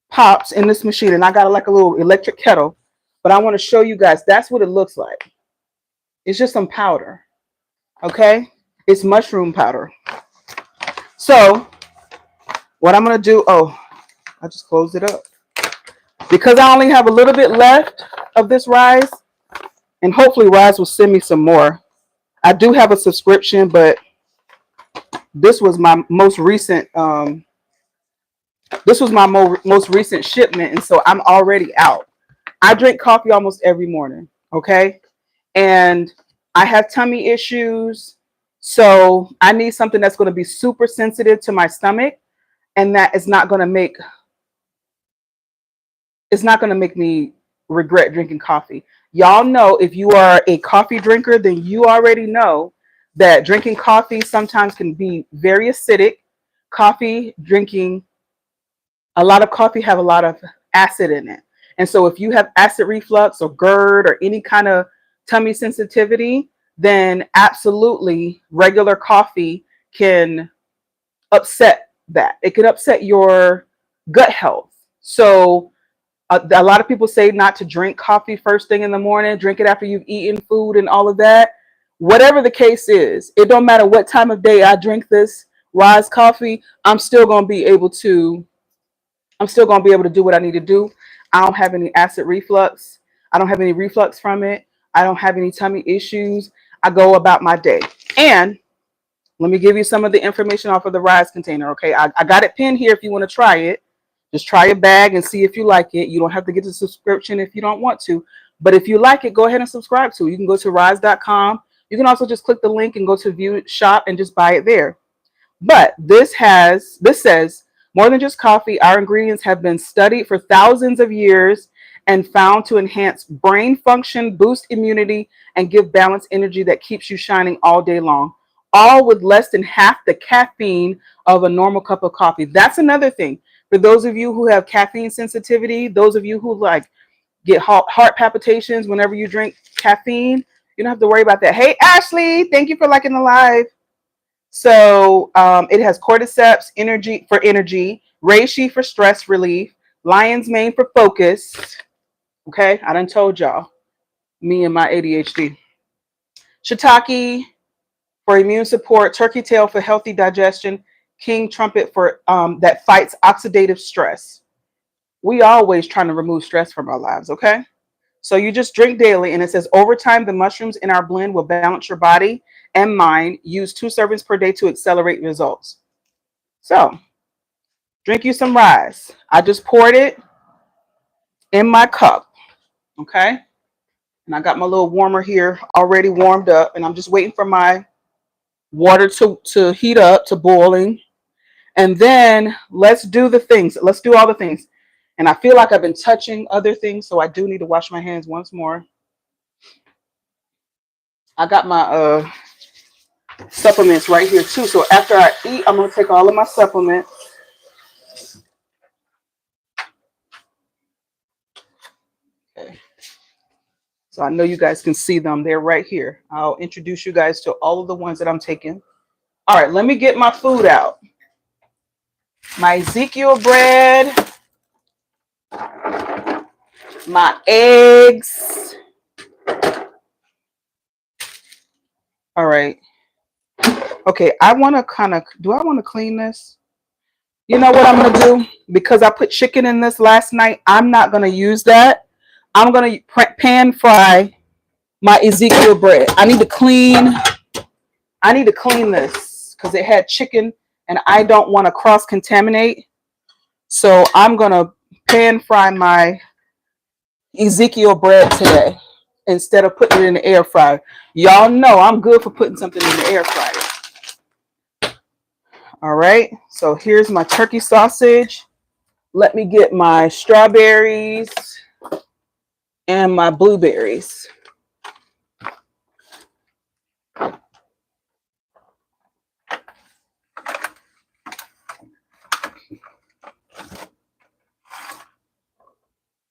pops in this machine, and I got like a little electric kettle, but I want to show you guys, that's what it looks like. It's just some powder, okay? It's mushroom powder. So what I'm going to do, oh, I just closed it up. Because I only have a little bit left of this Rise, and hopefully Rise will send me some more. I do have a subscription, but this was my most recent most recent shipment, and so I'm already out. I drink coffee almost every morning, okay? And I have tummy issues, so I need something that's going to be super sensitive to my stomach, and that is not going to make me regret drinking coffee. Y'all know, if you are a coffee drinker, then you already know that drinking coffee sometimes can be very acidic. A lot of coffee have a lot of acid in it. And so if you have acid reflux or GERD or any kind of tummy sensitivity, then absolutely regular coffee can upset that. It can upset your gut health. So a lot of people say not to drink coffee first thing in the morning, drink it after you've eaten food and all of that. Whatever the case is, it don't matter what time of day I drink this Rise coffee, I'm still going to be able to do what I need to do. I don't have any acid reflux. I don't have any reflux from it. I don't have any tummy issues. I go about my day. And let me give you some of the information off of the Rise container, okay? I got it pinned here if you want to try it. Just try a bag and see if you like it. You don't have to get the subscription if you don't want to. But if you like it, go ahead and subscribe to it. You can go to rise.com. You can also just click the link and go to view shop and just buy it there. But this says, more than just coffee, our ingredients have been studied for thousands of years and found to enhance brain function, boost immunity, and give balanced energy that keeps you shining all day long. All with less than half the caffeine of a normal cup of coffee. That's another thing. For those of you who have caffeine sensitivity, those of you who like get heart palpitations whenever you drink caffeine, you don't have to worry about that. Hey, Ashley, thank you for liking the live. So it has cordyceps energy, reishi for stress relief, lion's mane for focus. Okay, I done told y'all, me and my ADHD. Shiitake for immune support, turkey tail for healthy digestion, king trumpet for that fights oxidative stress. We always trying to remove stress from our lives, okay? So you just drink daily, and it says over time, the mushrooms in our blend will balance your body and mind. Use 2 servings per day to accelerate results. So drink you some rise. I just poured it in my cup, okay? And I got my little warmer here already warmed up, and I'm just waiting for my water to heat up to boiling. And then let's do the things. Let's do all the things. And I feel like I've been touching other things, so I do need to wash my hands once more. I got my supplements right here too. So after I eat, I'm gonna take all of my supplements. Okay. So I know you guys can see them. They're right here. I'll introduce you guys to all of the ones that I'm taking. All right, let me get my food out. My Ezekiel bread, my eggs. All right. Okay, I want to do I want to clean this? You know what I'm going to do? Because I put chicken in this last night, I'm not going to use that. I'm going to pan fry my Ezekiel bread. I need to clean this because it had chicken and I don't want to cross contaminate. So I'm going to pan fry my Ezekiel bread today instead of putting it in the air fryer. Y'all know I'm good for putting something in the air fryer. All right, so here's my turkey sausage. Let me get my strawberries and my blueberries.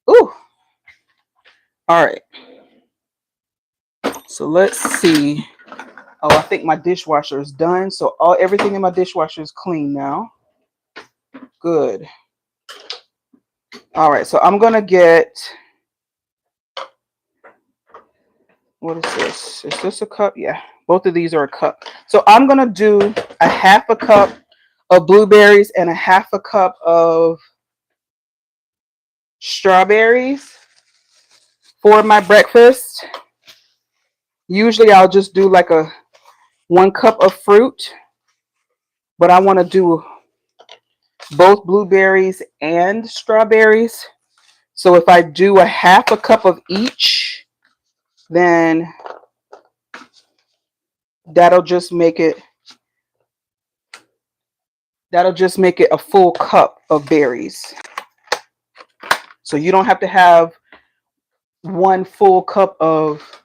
Ooh. All right. So let's see. Oh, I think my dishwasher is done. So everything in my dishwasher is clean now. Good. All right. So I'm going to get, what is this? Is this a cup? Yeah. Both of these are a cup. So I'm going to do a half a cup of blueberries and a half a cup of strawberries for my breakfast. Usually I'll just do like a 1 cup of fruit, but I want to do both blueberries and strawberries. So if I do a half a cup of each, then that'll just make it a full cup of berries. So you don't have to have 1 full cup of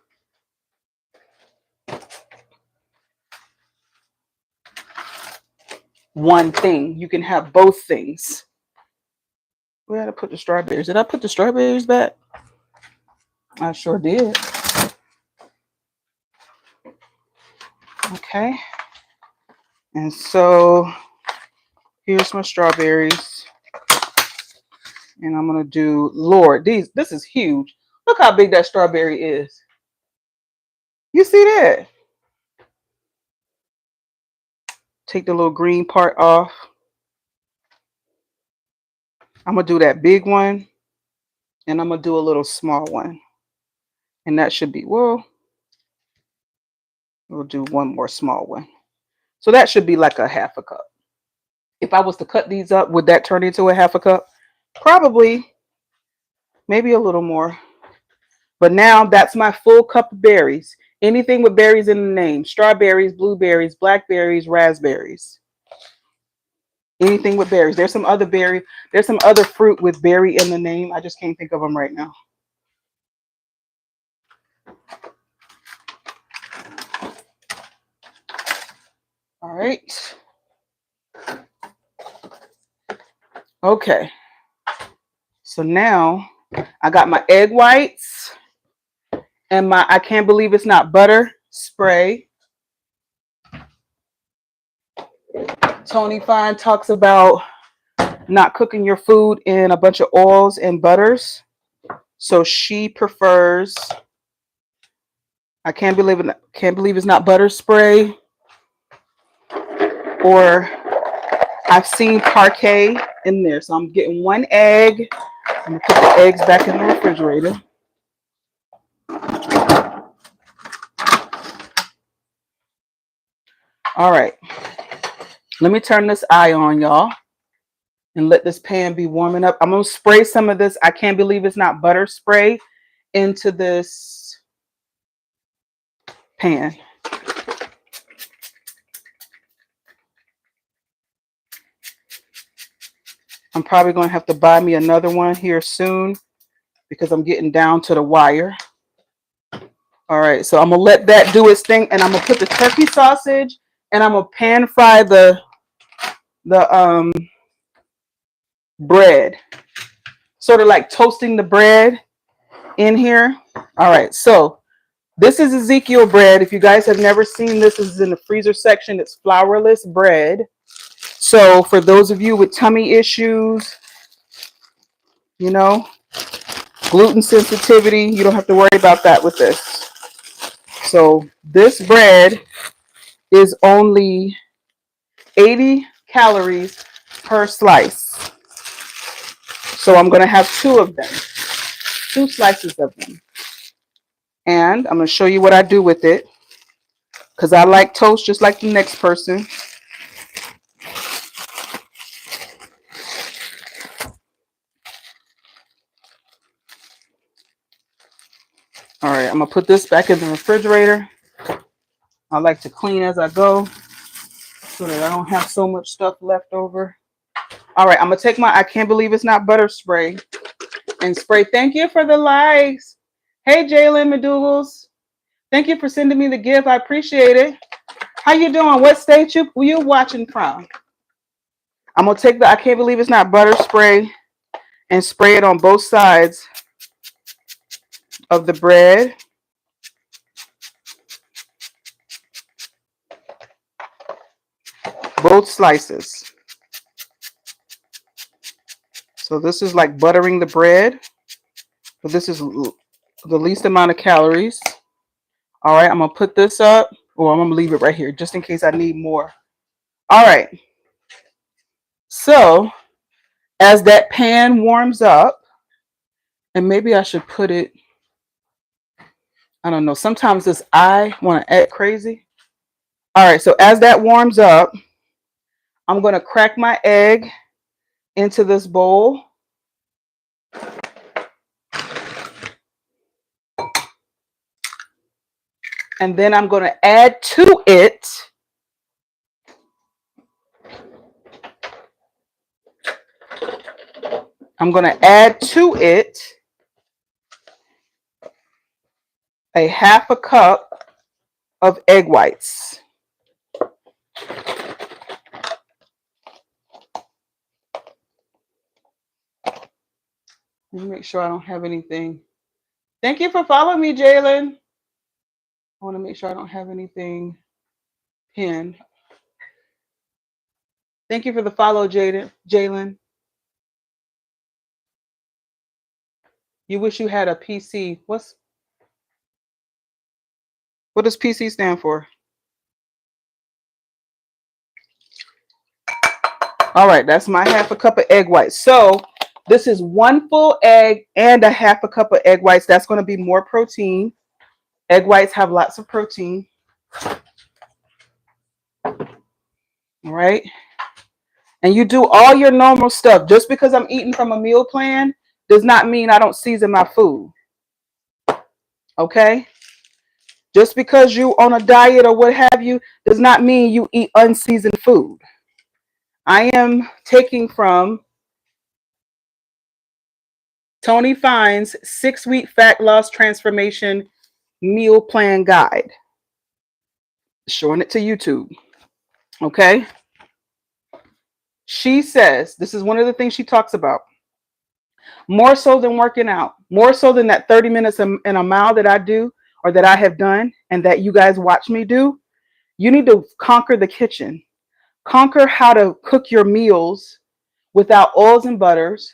one thing. You can have both things. Where did I put the strawberries? Did I put the strawberries back? I sure did. Okay. And so here's my strawberries. And I'm going to do, Lord, this is huge. Look how big that strawberry is. You see that? Take the little green part off. I'm going to do that big one. And I'm going to do a little small one. And that should be, well, we'll do one more small one. So that should be like a half a cup. If I was to cut these up, would that turn into a half a cup? Probably. Maybe a little more. But now that's my full cup of berries. Anything with berries in the name. Strawberries, blueberries, blackberries, raspberries. Anything with berries. There's some other berry. There's some other fruit with berry in the name. I just can't think of them right now. All right. Okay. So now I got my egg whites and my I can't believe it's not butter spray. Tony Fine talks about not cooking your food in a bunch of oils and butters. So she prefers I can't believe it's not butter spray, or I've seen parquet in there. So I'm getting one egg. I'm gonna put the eggs back in the refrigerator. All right. Let me turn this eye on, y'all, and let this pan be warming up. I'm gonna spray some of this I can't believe it's not butter spray into this pan. I'm probably going to have to buy me another one here soon because I'm getting down to the wire. All right, so I'm going to let that do its thing, and I'm going to put the turkey sausage, and I'm going to pan fry the bread. Sort of like toasting the bread in here. All right, so this is Ezekiel bread. If you guys have never seen this, this is in the freezer section. It's flourless bread. So for those of you with tummy issues, you know, gluten sensitivity, you don't have to worry about that with this. So this bread is only 80 calories per slice. So I'm going to have two of them, two slices of them. And I'm going to show you what I do with it, because I like toast just like the next person. All right, I'm going to put this back in the refrigerator. I like to clean as I go so that I don't have so much stuff left over. All right, I'm going to take my I can't believe it's not butter spray and spray. Thank you for the likes. Hey, Jalen McDougal's. Thank you for sending me the gift. I appreciate it. How you doing? What state you watching from? I'm going to take the I can't believe it's not butter spray and spray it on both sides of the bread. Both slices. So this is like buttering the bread, but this is the least amount of calories. All right, I'm going to put this up, or I'm going to leave it right here just in case I need more. All right. So as that pan warms up, and maybe I should put it, I don't know, sometimes this I want to act crazy. All right, so as that warms up, I'm going to crack my egg into this bowl. And then I'm going to add to it a half a cup of egg whites. Let me make sure I don't have anything. Thank you for following me, Jalen. I want to make sure I don't have anything pinned. Thank you for the follow, Jalen. You wish you had a PC. What does PC stand for? All right, that's my half a cup of egg whites. So this is one full egg and a half a cup of egg whites. That's going to be more protein. Egg whites have lots of protein. All right. And you do all your normal stuff. Just because I'm eating from a meal plan does not mean I don't season my food. Okay? Just because you on a diet or what have you does not mean you eat unseasoned food. I am taking from Tony Fine's 6-week fat loss transformation meal plan guide. Showing it to YouTube. Okay. She says, this is one of the things she talks about. More so than working out, more so than that 30 minutes in a mile that I do or that I have done and that you guys watch me do, you need to conquer the kitchen. Conquer how to cook your meals without oils and butters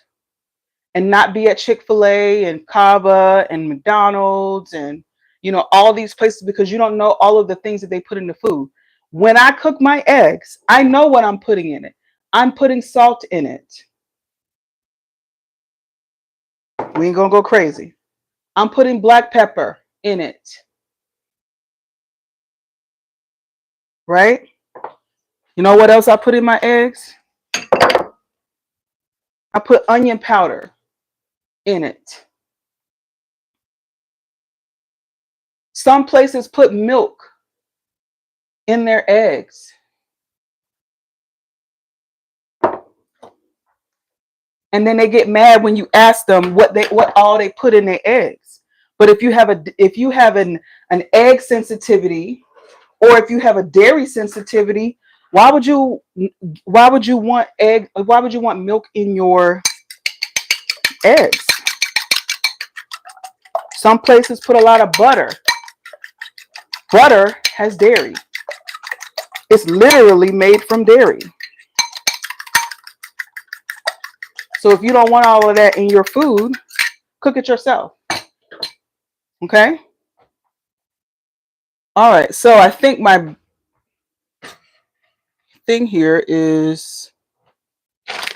and not be at Chick-fil-A and Cava and McDonald's and, you know, all these places because you don't know all of the things that they put in the food. When I cook my eggs, I know what I'm putting in it. I'm putting salt in it. We ain't gonna go crazy. I'm putting black pepper in it. Right? You know what else I put in my eggs? I put onion powder in it. Some places put milk in their eggs. And then they get mad when you ask them what all they put in their eggs. But if you have an egg sensitivity or if you have a dairy sensitivity, why would you want milk in your eggs? Some places put a lot of butter. Butter has dairy. It's literally made from dairy. So if you don't want all of that in your food, cook it yourself. Okay? All right. So I think my thing here is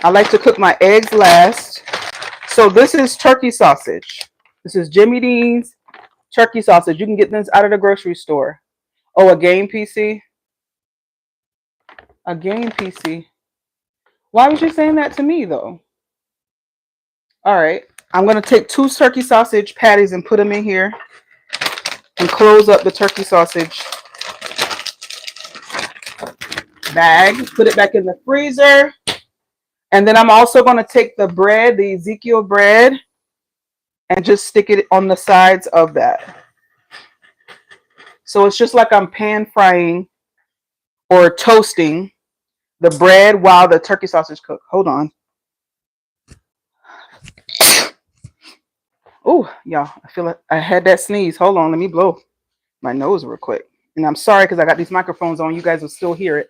I like to cook my eggs last. So this is turkey sausage. This is Jimmy Dean's turkey sausage. You can get this out of the grocery store. Oh, a game PC? A game PC. Why was you saying that to me, though? All right. I'm going to take 2 turkey sausage patties and put them in here and close up the turkey sausage bag. Put it back in the freezer. And then I'm also going to take the bread, the Ezekiel bread, and just stick it on the sides of that. So it's just like I'm pan frying or toasting the bread while the turkey sausage cooks. Hold on. Oh, y'all, I feel like I had that sneeze. Hold on, let me blow my nose real quick. And I'm sorry because I got these microphones on. You guys will still hear it.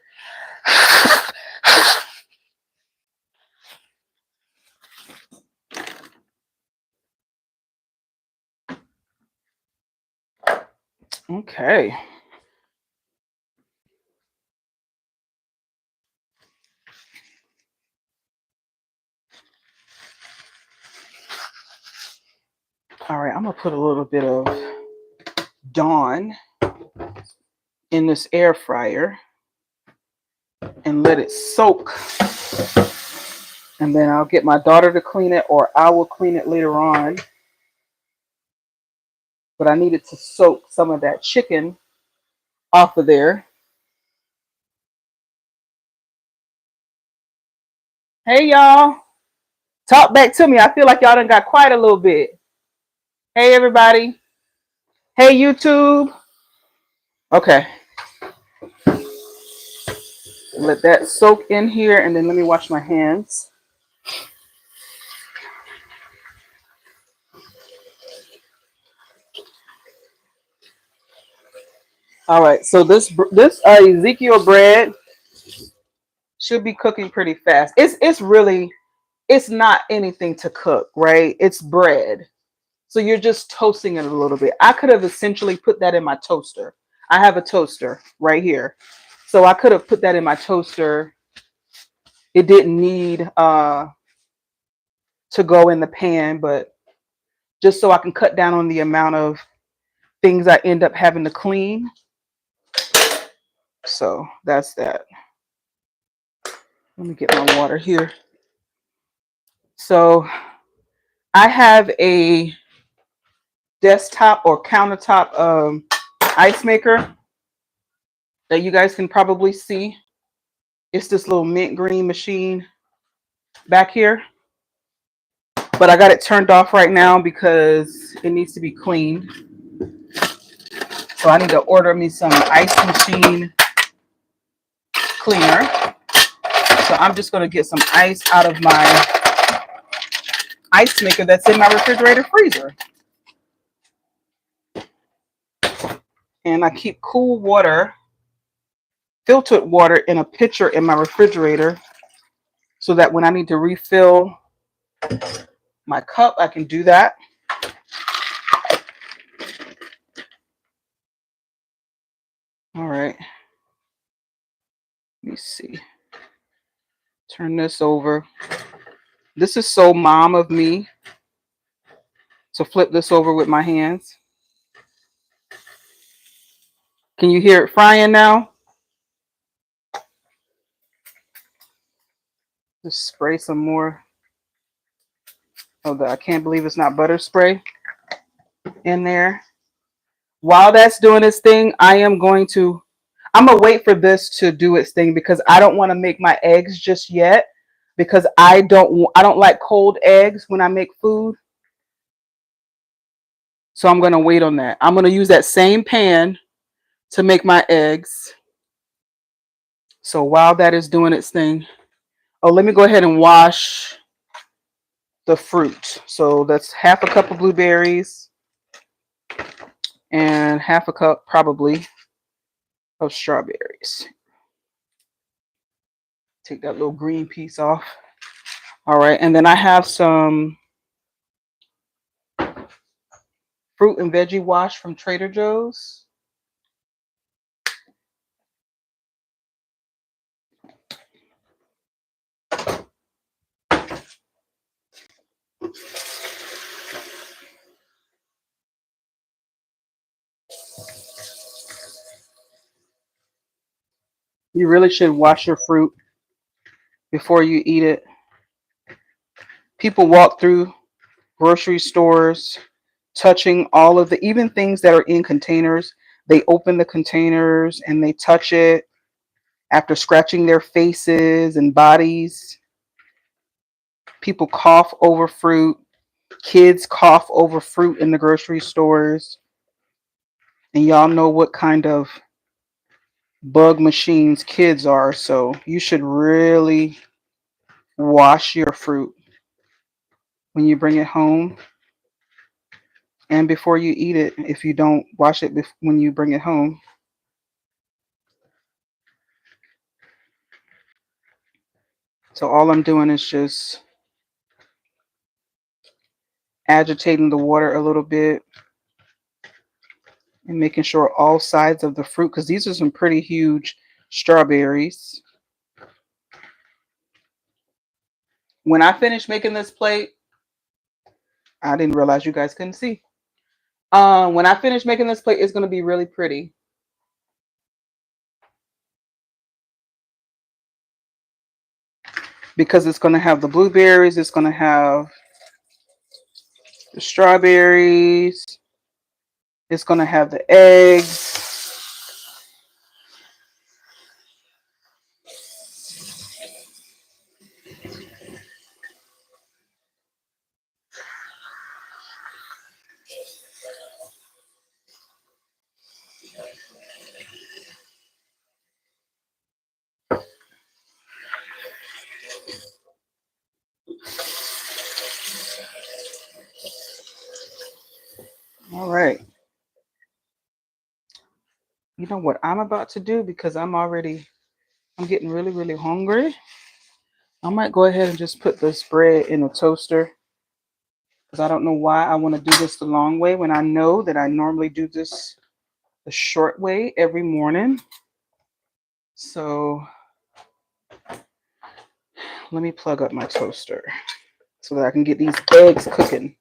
Okay. All right, I'm going to put a little bit of Dawn in this air fryer and let it soak. And then I'll get my daughter to clean it or I will clean it later on. But I needed to soak some of that chicken off of there. Hey, y'all. Talk back to me. I feel like y'all done got quiet a little bit. Hey, everybody. Hey, YouTube. Okay. Let that soak in here and then let me wash my hands. All right. So this Ezekiel bread should be cooking pretty fast. It's not anything to cook, right? It's bread. So you're just toasting it a little bit. I could have essentially put that in my toaster. I have a toaster right here. So I could have put that in my toaster. It didn't need to go in the pan, but just so I can cut down on the amount of things I end up having to clean. So that's that. Let me get my water here. So I have a desktop or countertop ice maker that you guys can probably see. It's this little mint green machine back here. But I got it turned off right now because it needs to be cleaned. So I need to order me some ice machine cleaner. So I'm just going to get some ice out of my ice maker that's in my refrigerator freezer. And I keep cool water, filtered water, in a pitcher in my refrigerator so that when I need to refill my cup, I can do that. All right. Let me see. Turn this over. This is so mom of me to flip this over with my hands. Can you hear it frying now? Just spray some more of the, I can't believe it's not butter spray in there. While that's doing its thing, I'm going to wait for this to do its thing because I don't want to make my eggs just yet because I don't like cold eggs when I make food. So I'm going to wait on that. I'm going to use that same pan to make my eggs. So while that is doing its thing, oh, let me go ahead and wash the fruit. So that's half a cup of blueberries and half a cup probably of strawberries. Take that little green piece off. All right, and then I have some fruit and veggie wash from Trader Joe's. You really should wash your fruit before you eat it. People walk through grocery stores touching all of the, even things that are in containers. They open the containers and they touch it after scratching their faces and bodies. People cough over fruit. Kids cough over fruit in the grocery stores. And y'all know what kind of bug machines kids are. So you should really wash your fruit when you bring it home and before you eat it if you don't wash it when you bring it home. So all I'm doing is just agitating the water a little bit and making sure all sides of the fruit, because these are some pretty huge strawberries. When I finish making this plate, I didn't realize you guys couldn't see. When I finish making this plate, it's going to be really pretty. Because it's going to have the blueberries, it's going to have the strawberries, it's going to have the eggs. All right. You know what I'm about to do, because I'm getting really, really hungry. I might go ahead and just put this bread in a toaster, because I don't know why I want to do this the long way when I know that I normally do this the short way every morning. So let me plug up my toaster so that I can get these eggs cooking.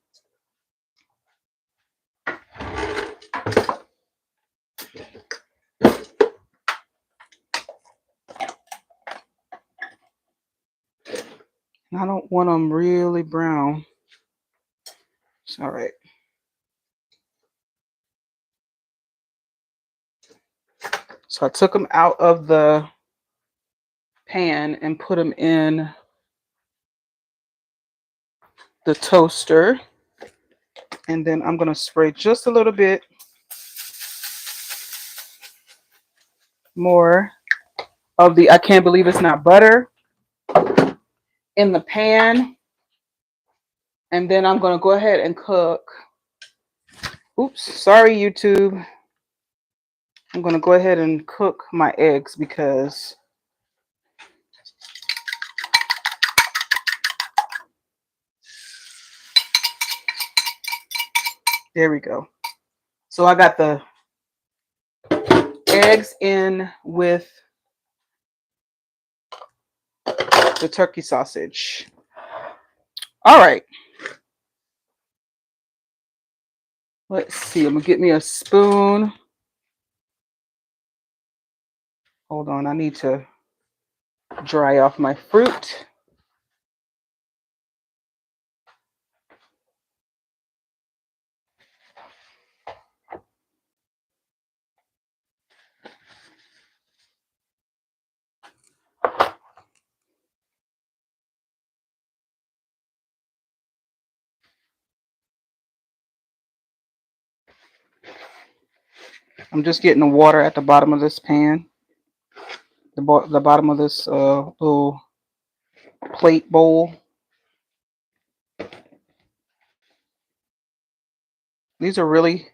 And I don't want them really brown. It's all right. So I took them out of the pan and put them in the toaster. And then I'm going to spray just a little bit more of the I can't believe it's not butter in the pan. And then I'm going to go ahead and cook. Oops, sorry, YouTube. I'm going to go ahead and cook my eggs because there we go. So I got the eggs in with the turkey sausage. All right. Let's see. I'm going to get me a spoon. Hold on. I need to dry off my fruit. I'm just getting the water at the bottom of this pan, the bottom of this little plate bowl. These are really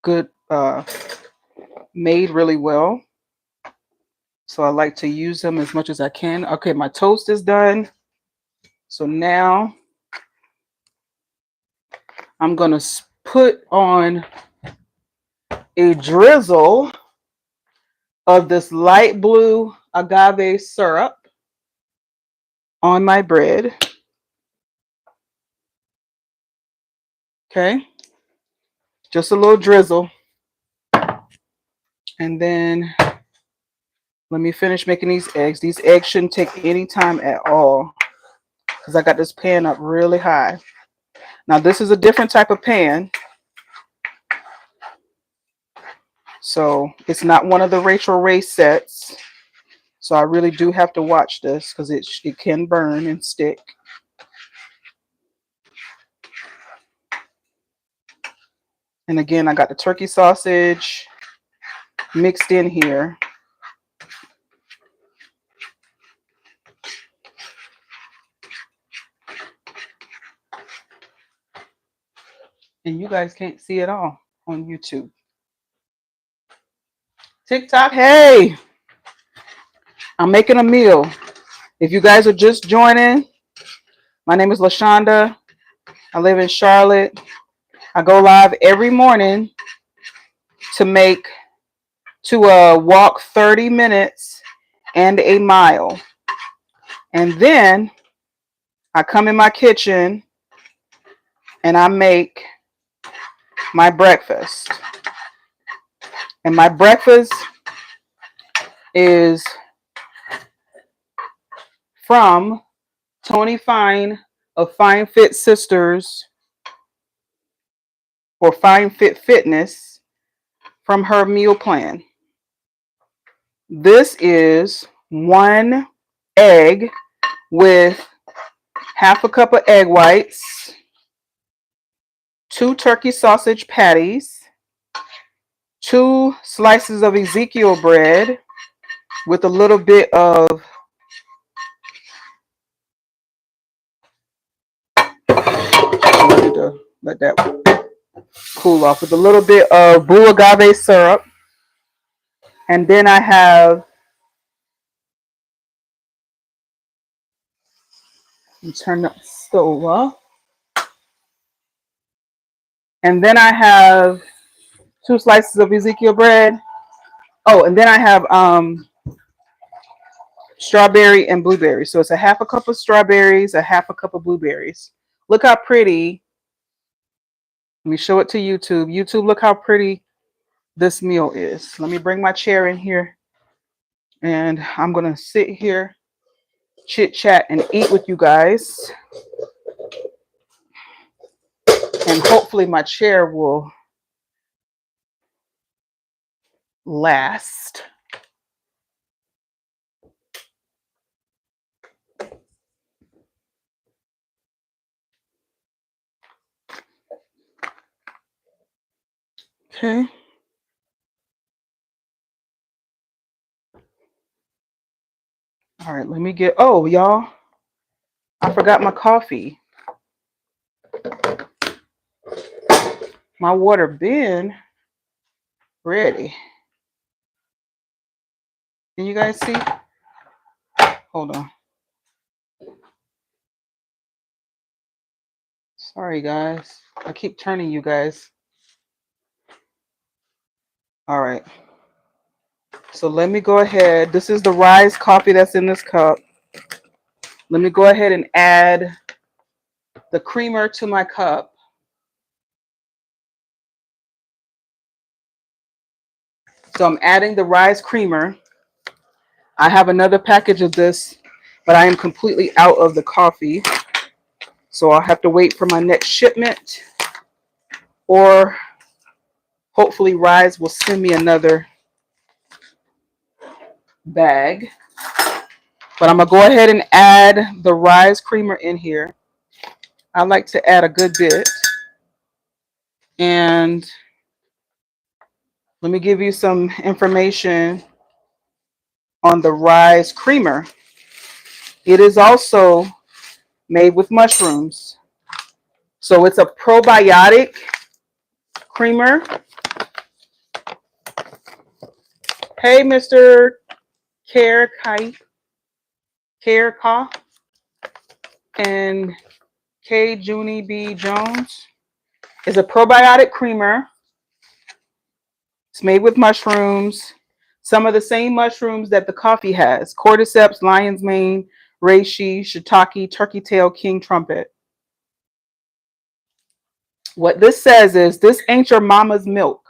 good, made really well. So I like to use them as much as I can. Okay, my toast is done. So now I'm going to put on a drizzle of this light blue agave syrup on my bread. Okay, just a little drizzle. And then let me finish making these eggs. These eggs shouldn't take any time at all because I got this pan up really high. Now this is a different type of pan. So it's not one of the Rachel Ray sets. So I really do have to watch this because it can burn and stick. And again, I got the turkey sausage mixed in here. And you guys can't see it all on YouTube. TikTok, hey, I'm making a meal. If you guys are just joining, my name is Lashanda. I live in Charlotte. I go live every morning to walk 30 minutes and a mile. And then I come in my kitchen and I make my breakfast. And my breakfast is from Tony Fine of Fine Fit Sisters or Fine Fit Fitness from her meal plan. This is 1 egg with half a cup of egg whites, 2 turkey sausage patties, 2 slices of Ezekiel bread with a little bit of let that cool off with a little bit of blue agave syrup. And then I have, turn the stove off. And then I have 2 slices of Ezekiel bread. Oh, and then I have strawberry and blueberry. So it's a half a cup of strawberries, a half a cup of blueberries. Look how pretty. Let me show it to YouTube. YouTube, look how pretty this meal is. Let me bring my chair in here. And I'm going to sit here, chit chat, and eat with you guys. And hopefully my chair will last. Okay. All right, let me get, oh, y'all, I forgot my coffee. My water bin ready. Can you guys see? Hold on. Sorry, guys. I keep turning you guys. All right. So let me go ahead. This is the Rise coffee that's in this cup. Let me go ahead and add the creamer to my cup. So I'm adding the Rise creamer. I have another package of this, but I am completely out of the coffee. So I'll have to wait for my next shipment, or hopefully Rise will send me another bag. But I'm going to go ahead and add the Rise creamer in here. I like to add a good bit. And let me give you some information on the Rise creamer. It is also made with mushrooms. So it's a probiotic creamer. Hey, Mr. Care Ka and K. Junie B. Jones. It's a probiotic creamer. It's made with mushrooms. Some of the same mushrooms that the coffee has: cordyceps, lion's mane, reishi, shiitake, turkey tail, king trumpet. What this says is, this ain't your mama's milk.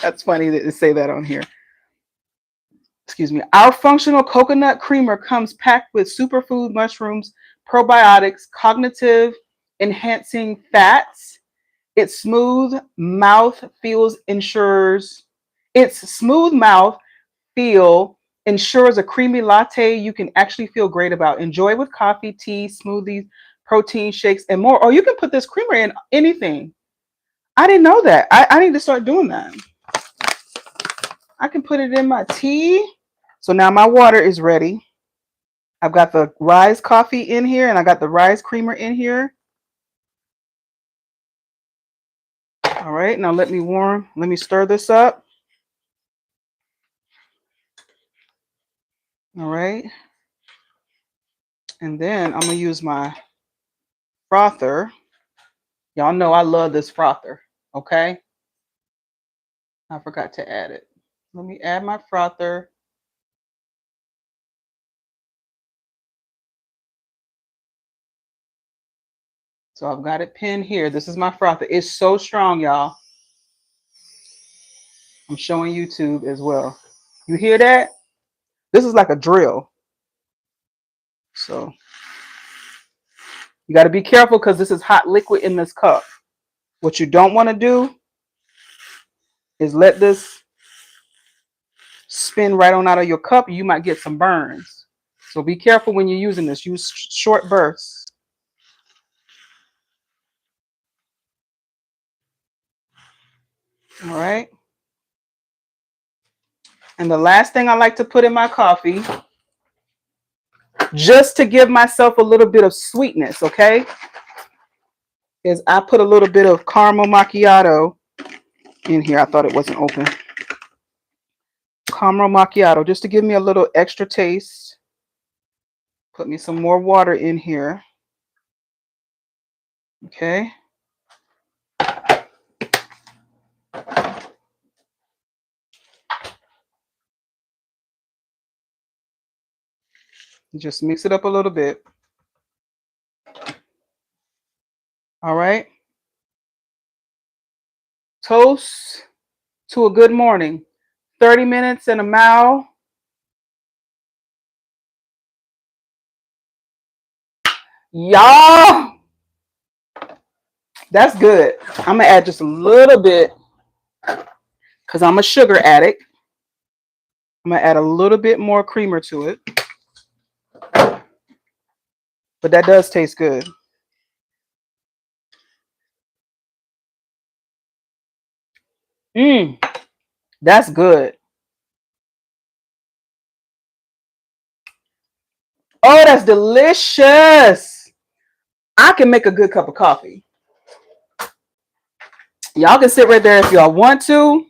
That's funny to say that on here. Excuse me. Our functional coconut creamer comes packed with superfood mushrooms, probiotics, cognitive enhancing fats. Its smooth mouth feels ensures its smooth mouth feel ensures a creamy latte you can actually feel great about. Enjoy with coffee, tea, smoothies, protein shakes, and more. Or you can put this creamer in anything. I didn't know that. I need to start doing that. I can put it in my tea. So now my water is ready. I've got the Rise coffee in here, and I got the Rise creamer in here. All right, now let me stir this up. All right. And then I'm going to use my frother. Y'all know I love this frother, okay? I forgot to add it. Let me add my frother. So I've got it pinned here. This is my frother. It's so strong, y'all. I'm showing YouTube as well. You hear that? This is like a drill. So you got to be careful because this is hot liquid in this cup. What you don't want to do is let this spin right on out of your cup. You might get some burns. So be careful when you're using this. Use short bursts. All right. And the last thing I like to put in my coffee, just to give myself a little bit of sweetness, okay, is I put a little bit of caramel macchiato in here. I thought it wasn't open. Caramel macchiato, just to give me a little extra taste. Put me some more water in here. Okay. Just mix it up a little bit. All right. Toast to a good morning. 30 minutes and a mile. Y'all, that's good. I'm going to add just a little bit because I'm a sugar addict. I'm going to add a little bit more creamer to it. But that does taste good. Mmm, that's good. Oh, that's delicious. I can make a good cup of coffee. Y'all can sit right there if y'all want to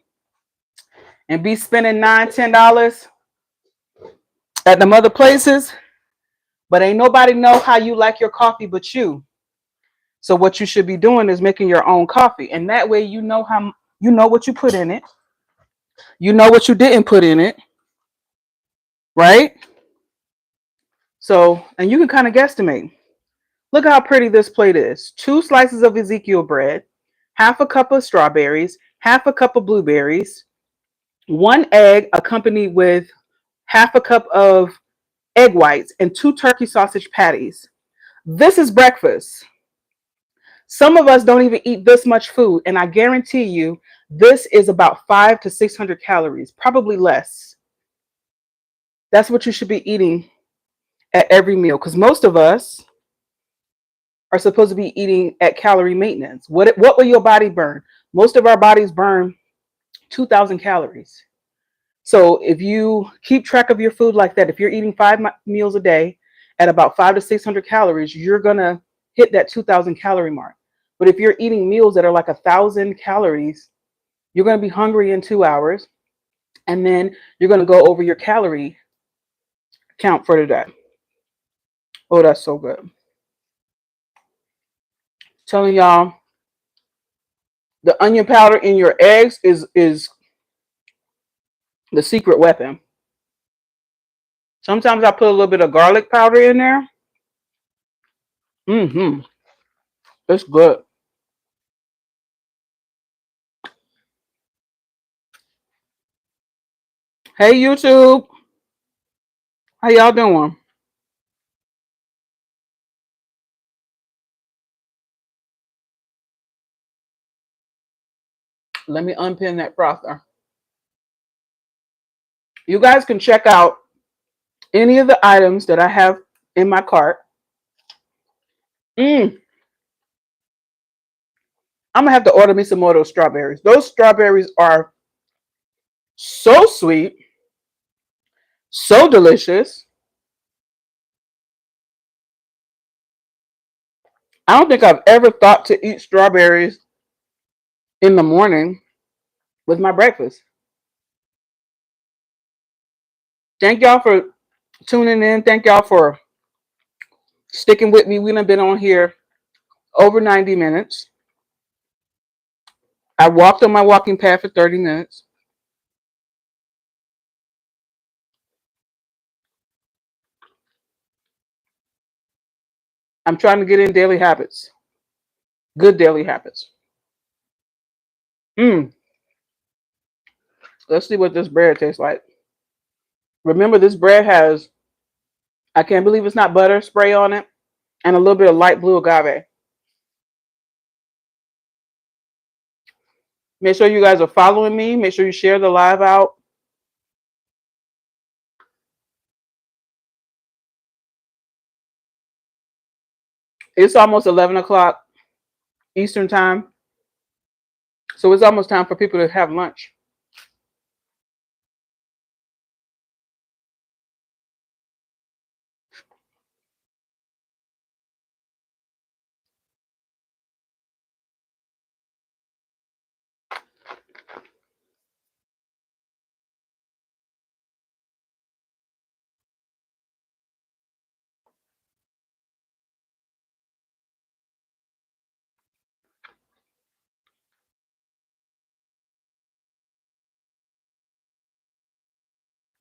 and be spending $9, $10 at them other places, but ain't nobody know how you like your coffee but you. So what you should be doing is making your own coffee, and that way you know what you put in it, you know what you didn't put in it, right? So, and you can kind of guesstimate. Look how pretty this plate is. 2 slices of Ezekiel bread, half a cup of strawberries, half a cup of blueberries, 1 egg accompanied with half a cup of egg whites, and 2 turkey sausage patties. This is breakfast. Some of us don't even eat this much food, and I guarantee you this is about 500 to 600 calories, probably less. That's what you should be eating at every meal, because most of us are supposed to be eating at calorie maintenance. What will your body burn? Most of our bodies burn 2,000 calories. So if you keep track of your food like that, if you're eating 5 meals a day at about 500 to 600 calories, you're gonna hit that 2,000 calorie mark. But if you're eating meals that are like 1,000 calories, you're gonna be hungry in 2 hours, and then you're gonna go over your calorie count for the day. Oh, that's so good. Telling y'all, the onion powder in your eggs is the secret weapon. Sometimes I put a little bit of garlic powder in there. Mm-hmm. It's good. Hey YouTube, how y'all doing? Let me unpin that frother. You guys can check out any of the items that I have in my cart. Mm, I'm gonna have to order me some more of those strawberries. Those strawberries are so sweet, so delicious. I don't think I've ever thought to eat strawberries in the morning with my breakfast. Thank y'all for tuning in. Thank y'all for sticking with me. We've been on here over 90 minutes. I walked on my walking path for 30 minutes. I'm trying to get in daily habits, good daily habits. Mm, let's see what this bread tastes like. Remember, this bread has, I can't believe it's not butter spray on it, and a little bit of light blue agave. Make sure you guys are following me. Make sure you share the live out. It's almost 11 o'clock Eastern time. So it's almost time for people to have lunch.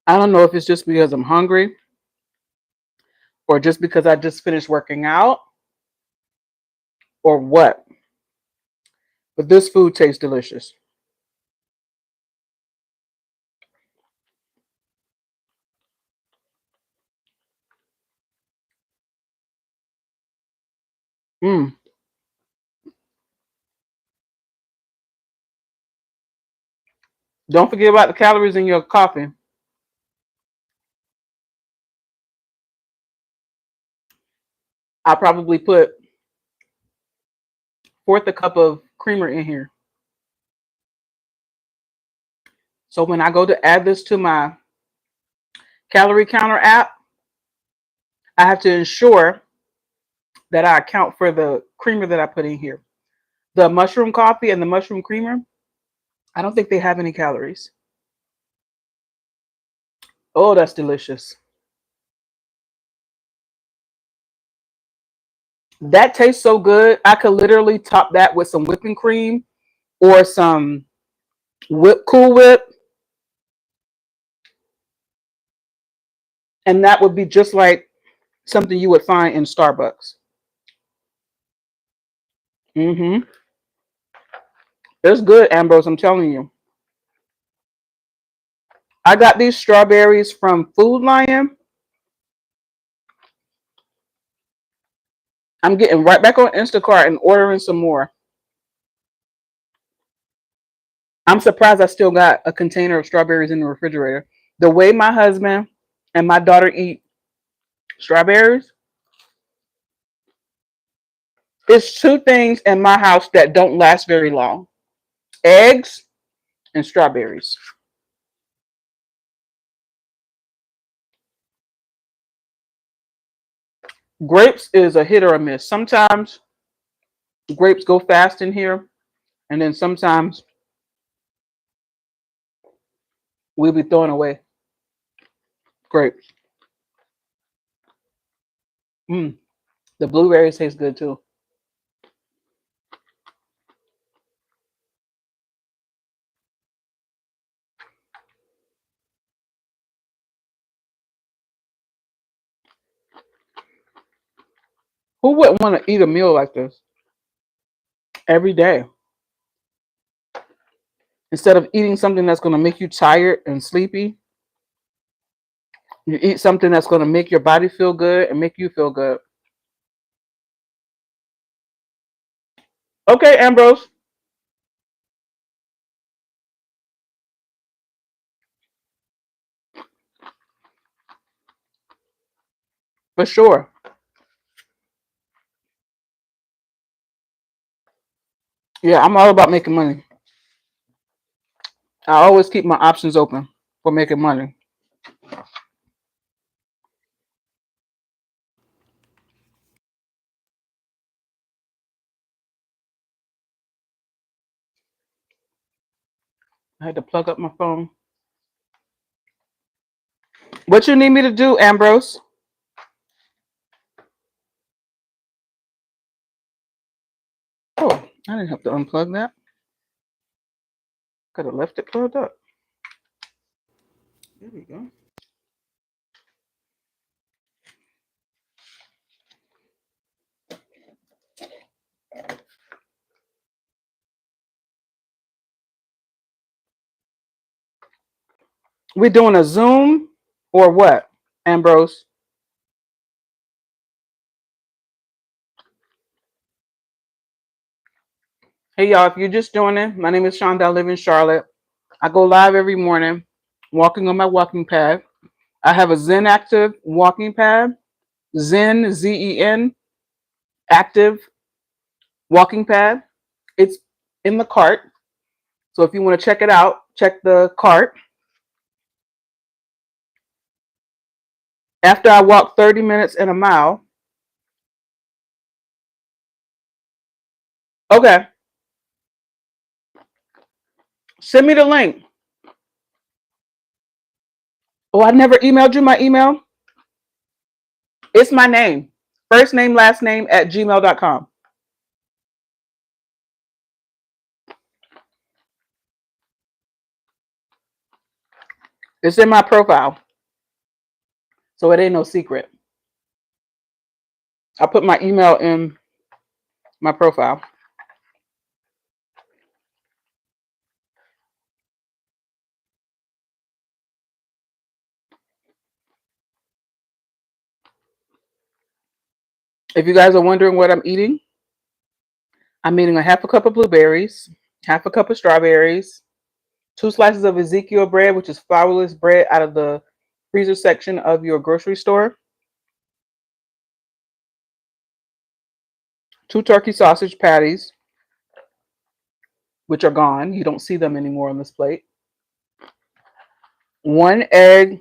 I don't know if it's just because I'm hungry or just because I just finished working out or what. But this food tastes delicious. Mm. Don't forget about the calories in your coffee. I probably put fourth a cup of creamer in here. So when I go to add this to my calorie counter app, I have to ensure that I account for the creamer that I put in here. The mushroom coffee and the mushroom creamer, I don't think they have any calories. Oh, that's delicious. That tastes so good. I could literally top that with some whipping cream or some Cool Whip, and that would be just like something you would find in Starbucks. Mm-hmm. It's good, Ambrose. I'm telling you. I got these strawberries from Food Lion. I'm getting right back on Instacart and ordering some more. I'm surprised I still got a container of strawberries in the refrigerator. The way my husband and my daughter eat strawberries, it's two things in my house that don't last very long: eggs and strawberries. Grapes is a hit or a miss. Sometimes grapes go fast in here, and then sometimes we'll be throwing away grapes. Mm, the blueberries taste good too. Who wouldn't want to eat a meal like this every day instead of eating something that's going to make you tired and sleepy? You eat something that's going to make your body feel good and make you feel good. Okay, Ambrose, for sure. Yeah, I'm all about making money. I always keep my options open for making money. I had to plug up my phone. What you need me to do, Ambrose? Oh, I didn't have to unplug that. Could have left it plugged up. There we go. We doing a Zoom or what, Ambrose? Hey y'all, if you're just joining, my name is Shonda. I live in Charlotte. I go live every morning, walking on my walking pad. I have a Zen Active walking pad, Zen Zen Active walking pad. It's in the cart. So if you want to check it out, check the cart. After I walk 30 minutes and a mile, okay, send me the link. Oh, I never emailed you my email. It's my name. First name, last name at gmail.com. It's in my profile. So it ain't no secret. I put my email in my profile. If you guys are wondering what I'm eating a half a cup of blueberries, half a cup of strawberries, 2 slices of Ezekiel bread, which is flourless bread out of the freezer section of your grocery store, 2 turkey sausage patties, which are gone. You don't see them anymore on this plate. 1 egg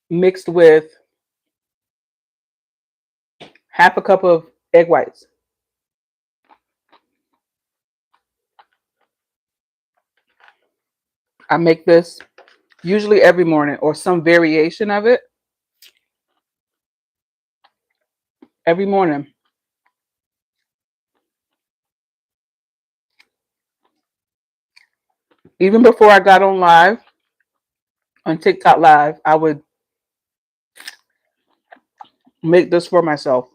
mixed with half a cup of egg whites. I make this usually every morning or some variation of it every morning. Even before I got on TikTok Live, I would make this for myself.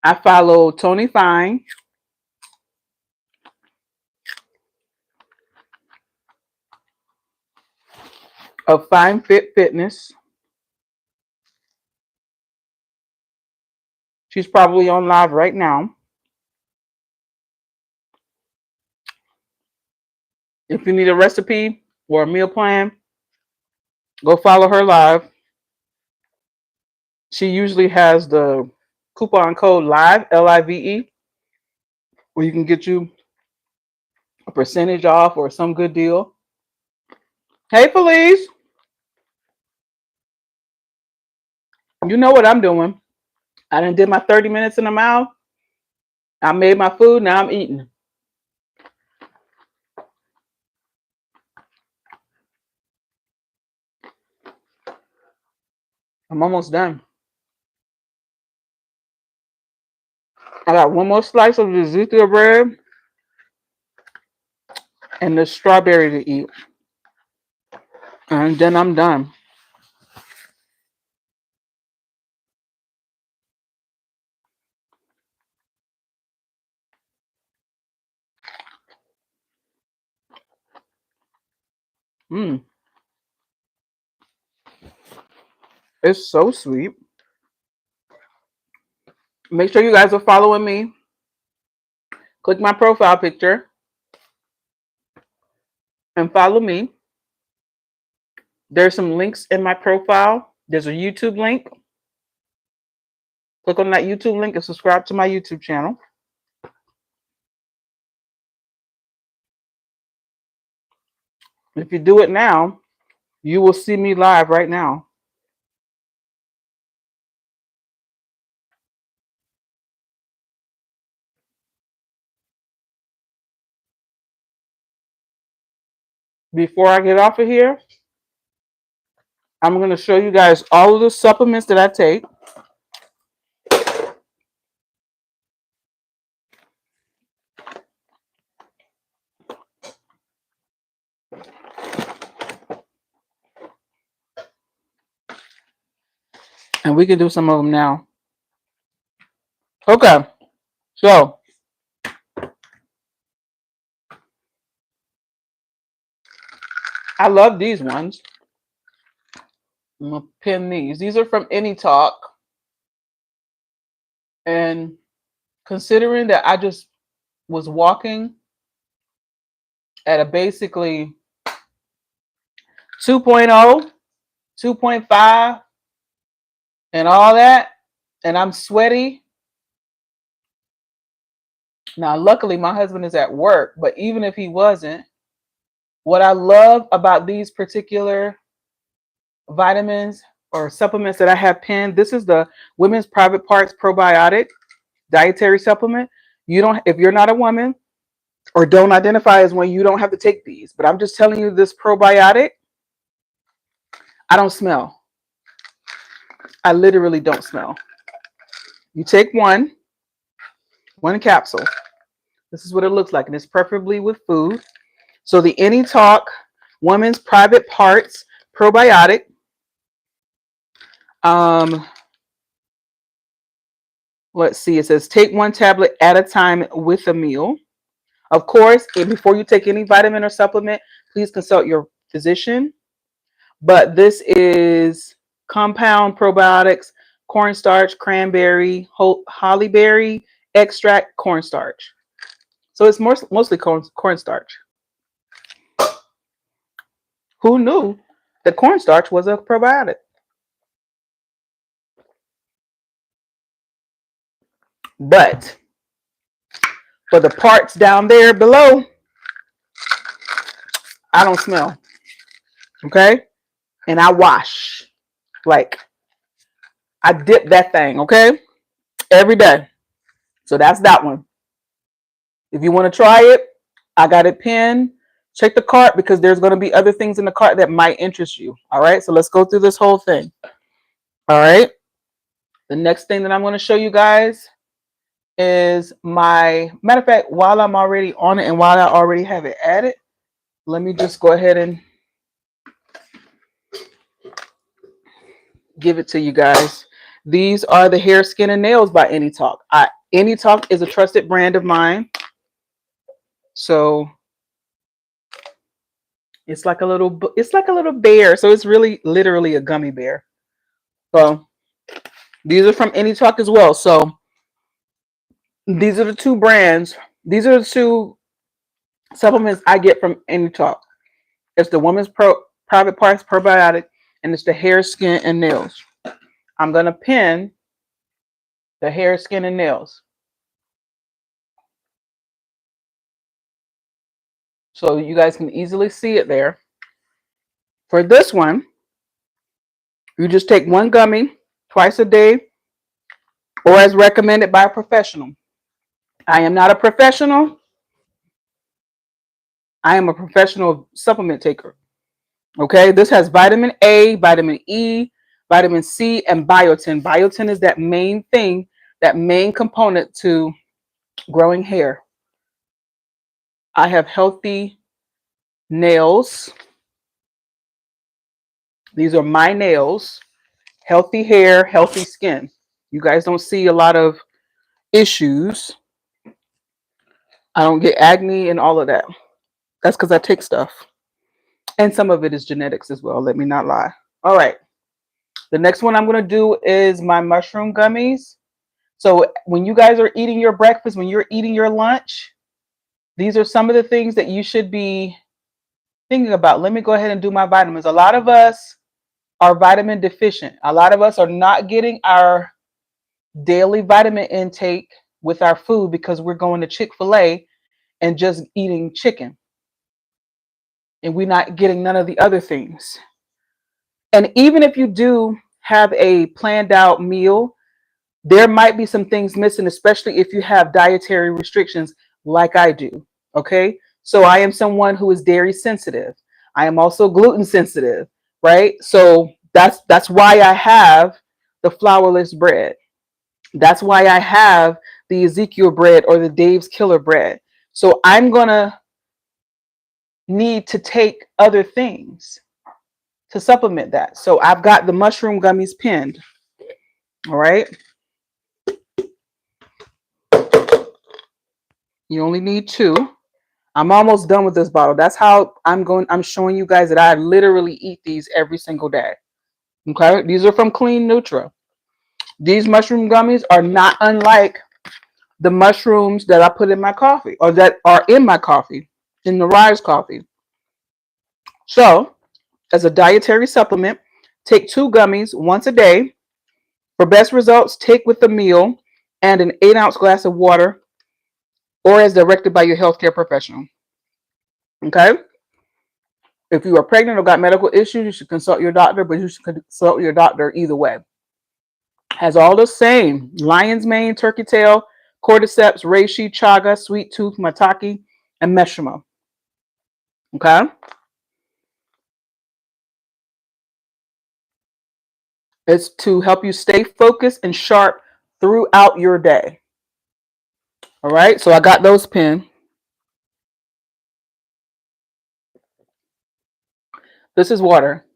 I follow Tony Fine of Fine Fit Fitness. She's probably on live right now. If you need a recipe or a meal plan, go follow her live. She usually has the coupon code LIVE, LIVE, where you can get you a percentage off or some good deal. Hey, Felice. You know what I'm doing. I done did my 30 minutes in the mouth. I made my food. Now I'm eating. I'm almost done. I got one more slice of the Ezekiel bread and the strawberry to eat. And then I'm done. Mmm. It's so sweet. Make sure you guys are following me. Click my profile picture and follow me. There's some links in my profile. There's a YouTube link. Click on that YouTube link and subscribe to my YouTube channel. If you do it now, you will see me live right now. Before I get off of here, I'm going to show you guys all of the supplements that I take. And we can do some of them now. Okay. So, I love these ones. I'm going to pin these. These are from Any Talk. And considering that I just was walking at a basically 2.0, 2.5, and all that, and I'm sweaty. Now, luckily, my husband is at work, but even if he wasn't, what I love about these particular vitamins or supplements that I have pinned, this is the Women's Private Parts Probiotic Dietary Supplement. You don't, if you're not a woman or don't identify as one, you don't have to take these. But I'm just telling you, this probiotic, I don't smell. I literally don't smell. You take one capsule. This is what it looks like, and it's preferably with food. So the Any Talk Women's Private Parts Probiotic. Let's see. It says take 1 tablet at a time with a meal. Of course, before you take any vitamin or supplement, please consult your physician. But this is compound probiotics, cornstarch, cranberry, hollyberry extract, cornstarch. So it's mostly cornstarch. Who knew that cornstarch was a probiotic? But For the parts down there below, I don't smell. Okay? And I wash. Like, I dip that thing, okay? Every day. So that's that one. If you want to try it, I got it pinned. Check the cart because there's going to be other things in the cart that might interest you. All right? So let's go through this whole thing. All right? The next thing that I'm going to show you guys is matter of fact, while I'm already on it and while I already have it added, let me just go ahead and give it to you guys. These are the hair, skin, and nails by Any Talk. Any Talk is a trusted brand of mine. So it's like a little bear. So it's really literally a gummy bear. So these are from Any Talk as well. So these are the two brands. These are the two supplements I get from Any Talk. It's the Women's Private Parts Probiotic, and it's the hair, skin, and nails. I'm going to pin the hair, skin, and nails. So you guys can easily see it there. For this one, you just take one gummy twice a day or as recommended by a professional. I am not a professional. I am a professional supplement taker. Okay, this has vitamin A, vitamin E, vitamin C, and biotin. Biotin is that main thing, that main component to growing hair. I have healthy nails. These are my nails. Healthy hair, healthy skin. You guys don't see a lot of issues. I don't get acne and all of that. That's because I take stuff. And some of it is genetics as well. Let me not lie. All right. The next one I'm going to do is my mushroom gummies. So when you guys are eating your breakfast, when you're eating your lunch, these are some of the things that you should be thinking about. Let me go ahead and do my vitamins. A lot of us are vitamin deficient. A lot of us are not getting our daily vitamin intake with our food because we're going to Chick-fil-A and just eating chicken. And we're not getting none of the other things. And even if you do have a planned out meal, there might be some things missing, especially if you have dietary restrictions like I do. Okay. So I am someone who is dairy sensitive. I am also gluten sensitive, right? So that's why I have the flourless bread. That's why I have the Ezekiel bread or the Dave's Killer bread. So I'm going to need to take other things to supplement that. So I've got the mushroom gummies pinned. All right. You only need 2. I'm almost done with this bottle. That's how I'm showing you guys that I literally eat these every single day. Okay. These are from Clean Nutra. These mushroom gummies are not unlike the mushrooms that I put in my coffee or that are in my coffee, in the Rise coffee. So as a dietary supplement, take 2 gummies once a day. For best results, take with a meal and an 8-ounce glass of water or as directed by your healthcare professional. Okay? If you are pregnant or got medical issues, you should consult your doctor, but you should consult your doctor either way. Has all the same lion's mane, turkey tail, cordyceps, reishi, chaga, sweet tooth, maitake, and meshima. Okay? It's to help you stay focused and sharp throughout your day. All right? So I got those pinned. This is water.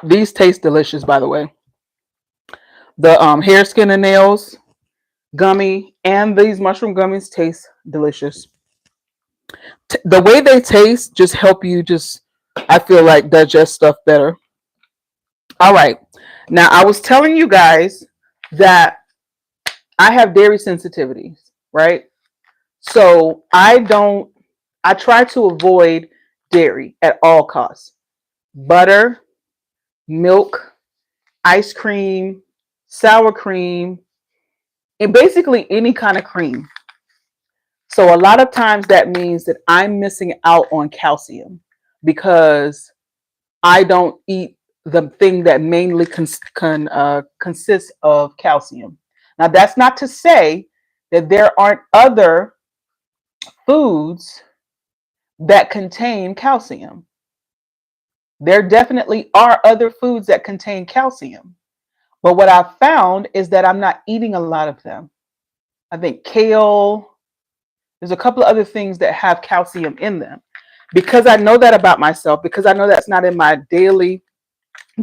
These taste delicious, by the way. The hair, skin, and nails gummy and these mushroom gummies taste delicious. The way they taste just help you I feel like digest stuff better. All right. Now, I was telling you guys that I have dairy sensitivities, right? So I try to avoid dairy at all costs. Butter, milk, ice cream, sour cream, And basically any kind of cream. So a lot of times that means that I'm missing out on calcium because I don't eat the thing that mainly consists of calcium. Now, that's not to say that there aren't other foods that contain calcium. There definitely are other foods that contain calcium. But what I've found is that I'm not eating a lot of them. I think kale, there's a couple of other things that have calcium in them. Because I know that about myself, because I know that's not in my daily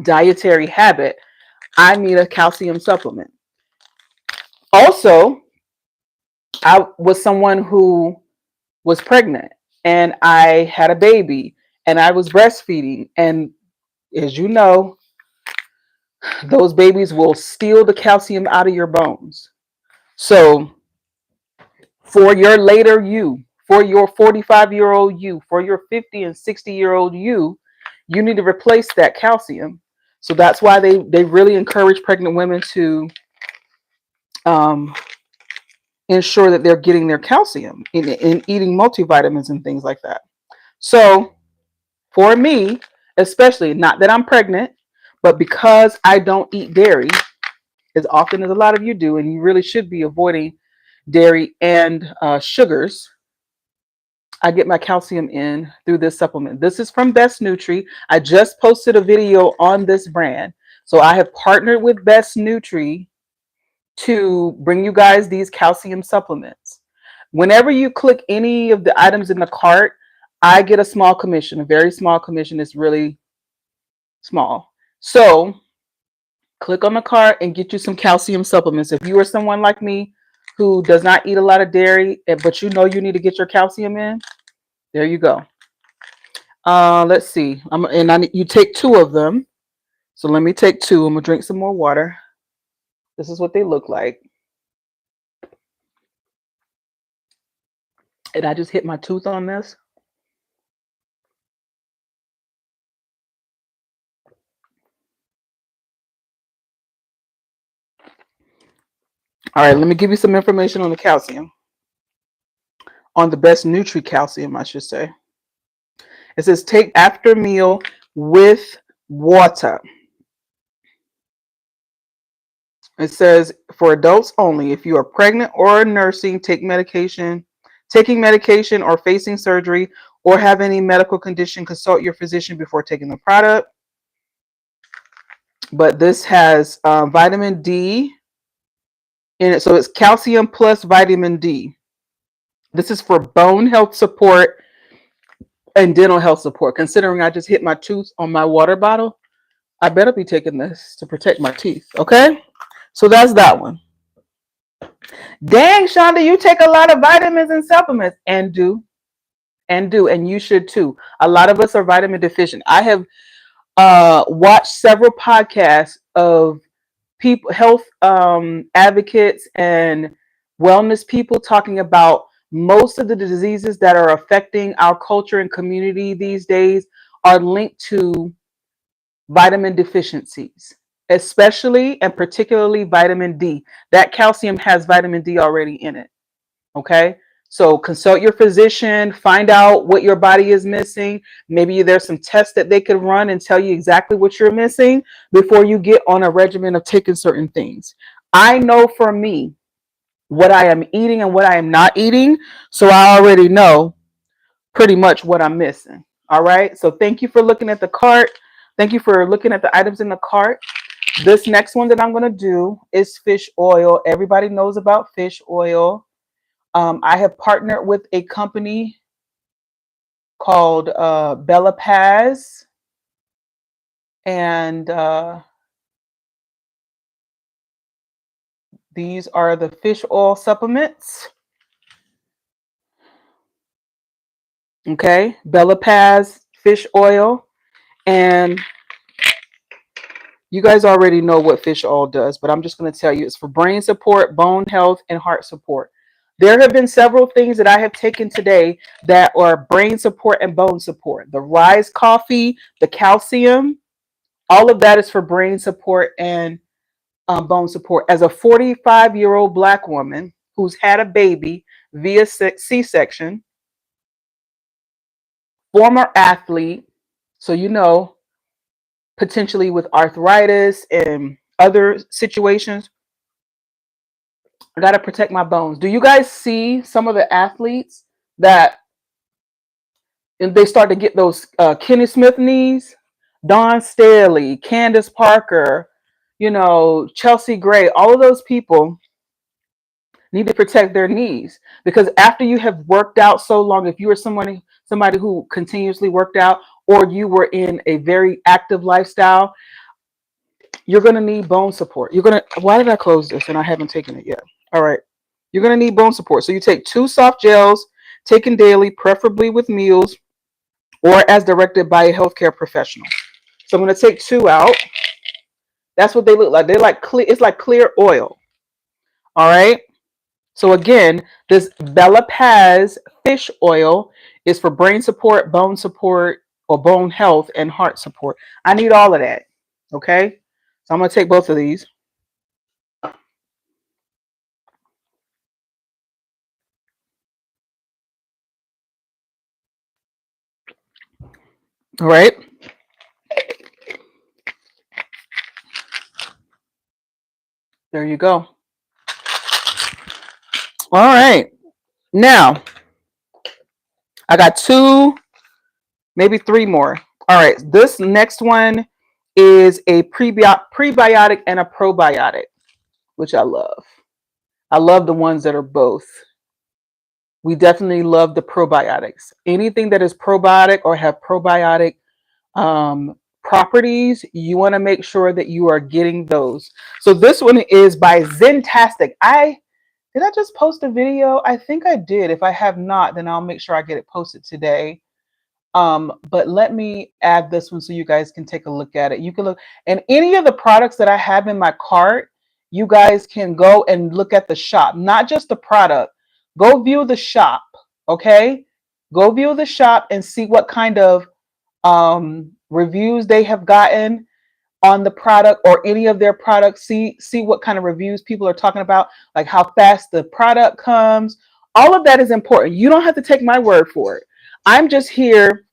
dietary habit, I need a calcium supplement. Also, I was someone who was pregnant and I had a baby and I was breastfeeding. And as you know, those babies will steal the calcium out of your bones. So, for your later you, for your 45-year-old you, for your 50 and 60-year-old you need to replace that calcium. So that's why they really encourage pregnant women to um, ensure that they're getting their calcium in eating multivitamins and things like that. So for me, especially, not that I'm pregnant, but because I don't eat dairy as often as a lot of you do, and you really should be avoiding dairy and sugars, I get my calcium in through this supplement. This is from Best Nutri. I just posted a video on this brand. So I have partnered with Best Nutri to bring you guys these calcium supplements. Whenever you click any of the items in the cart, I get a small commission, a very small commission. It's really small. So click on the cart and get you some calcium supplements. If you are someone like me who does not eat a lot of dairy, but you know you need to get your calcium in, there you go. Let's see. You take 2 of them. So let me take 2. I'm gonna drink some more water. This is what they look like. And I just hit my tooth on this. All right, let me give you some information on the calcium. On the Best Nutri calcium, I should say. It says take after meal with water. It says for adults only. If you are pregnant or nursing, taking medication or facing surgery or have any medical condition, consult your physician before taking the product. But this has vitamin D in it. So it's calcium plus vitamin D. This is for bone health support and dental health support. Considering I just hit my tooth on my water bottle, I better be taking this to protect my teeth. Okay? So that's that one. Dang, Shonda, you take a lot of vitamins and supplements. And you should too. A lot of us are vitamin deficient. I have watched several podcasts of people, health advocates and wellness people talking about most of the diseases that are affecting our culture and community these days are linked to vitamin deficiencies, especially and particularly vitamin D. That calcium has vitamin D already in it. Okay. So consult your physician, find out what your body is missing. Maybe there's some tests that they could run and tell you exactly what you're missing before you get on a regimen of taking certain things. I know for me what I am eating and what I am not eating. So I already know pretty much what I'm missing. All right. So thank you for looking at the cart. Thank you for looking at the items in the cart. This next one that I'm going to do is fish oil. Everybody knows about fish oil. I have partnered with a company called Bella Paz, and these are the fish oil supplements. Okay, Bella Paz fish oil, and you guys already know what fish oil does, but I'm just going to tell you it's for brain support, bone health, and heart support. There have been several things that I have taken today that are brain support and bone support. The Rise coffee, the calcium, all of that is for brain support and bone support. As a 45-year-old Black woman who's had a baby via C-section, former athlete, so you know, potentially with arthritis and other situations, I got to protect my bones. Do you guys see some of the athletes that and they start to get those Kenny Smith knees? Dawn Staley, Candace Parker, you know, Chelsea Gray, all of those people need to protect their knees because after you have worked out so long, if you are somebody who continuously worked out or you were in a very active lifestyle, you're going to need bone support. Why did I close this and I haven't taken it yet? All right. You're going to need bone support. So you take 2 soft gels taken daily, preferably with meals or as directed by a healthcare professional. So I'm going to take 2 out. That's what they look like. They're like clear. It's like clear oil. All right. So again, this Bella Paz fish oil is for brain support, bone support, or bone health and heart support. I need all of that. Okay. So I'm going to take both of these. All right. There you go. All right. Now, I got 2, maybe 3 more. All right. This next one is a prebiotic and a probiotic, which I love. I love the ones that are both. We definitely love the probiotics. Anything that is probiotic or have probiotic properties, you want to make sure that you are getting those. So this one is by Zentastic. Did I just post a video? I think I did. If I have not, then I'll make sure I get it posted today. But let me add this one so you guys can take a look at it. You can look, and any of the products that I have in my cart, you guys can go and look at the shop, not just the product. Go view the shop, okay? Go view the shop and see what kind of reviews they have gotten on the product or any of their products. See what kind of reviews people are talking about, like how fast the product comes. All of that is important. You don't have to take my word for it. I'm just here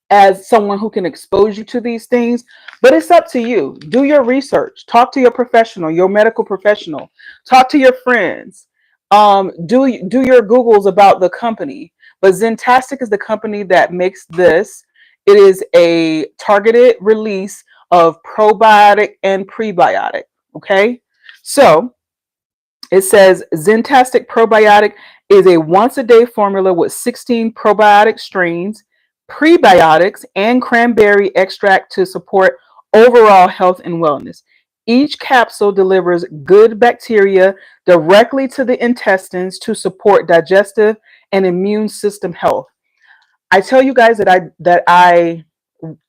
as someone who can expose you to these things, but it's up to you. Do your research. Talk to your professional, your medical professional. Talk to your friends. Do your Googles about the company. But Zentastic is the company that makes this. It is a targeted release of probiotic and prebiotic. Okay, so it says Zentastic Probiotic is a once a day formula with 16 probiotic strains, prebiotics, and cranberry extract to support overall health and wellness. Each capsule delivers good bacteria directly to the intestines to support digestive and immune system health. I tell you guys that I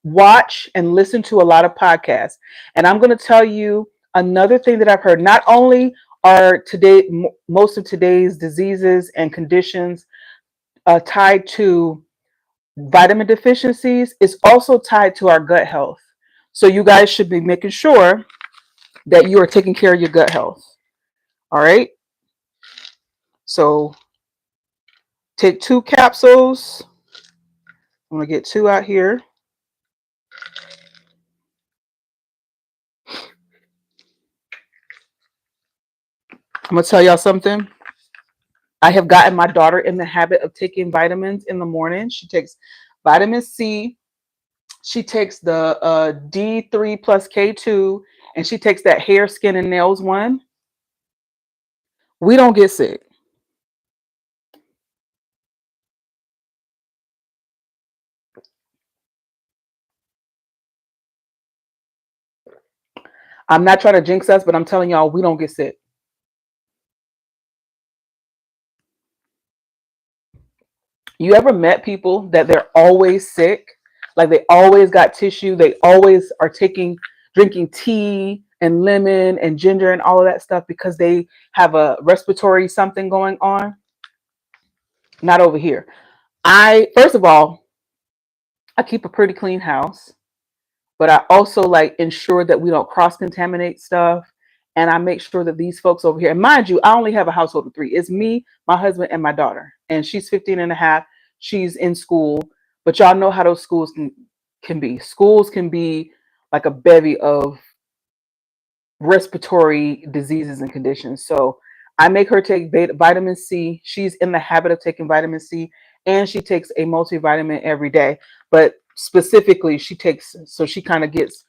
watch and listen to a lot of podcasts, and I'm going to tell you another thing that I've heard. Not only are most of today's diseases and conditions tied to vitamin deficiencies, it's also tied to our gut health. So you guys should be making sure that you are taking care of your gut health. All right. So take 2 capsules. I'm going to get 2 out here. I'm going to tell y'all something. I have gotten my daughter in the habit of taking vitamins in the morning. She takes vitamin C. She takes the D3 plus K2, and she takes that hair, skin, and nails one. We don't get sick. I'm not trying to jinx us, but I'm telling y'all, we don't get sick. You ever met people that they're always sick? Like they always got tissue. They always are drinking tea and lemon and ginger and all of that stuff because they have a respiratory something going on. Not over here. First of all, I keep a pretty clean house, but I also like ensure that we don't cross contaminate stuff And I make sure that these folks over here, and mind you, I only have a household of 3. It's me, my husband, and my daughter. And she's 15 and a half. She's in school. But y'all know how those schools can be. Schools can be like a bevy of respiratory diseases and conditions. So I make her take vitamin C. She's in the habit of taking vitamin C, and she takes a multivitamin every day. But specifically, she takes, so she kind of gets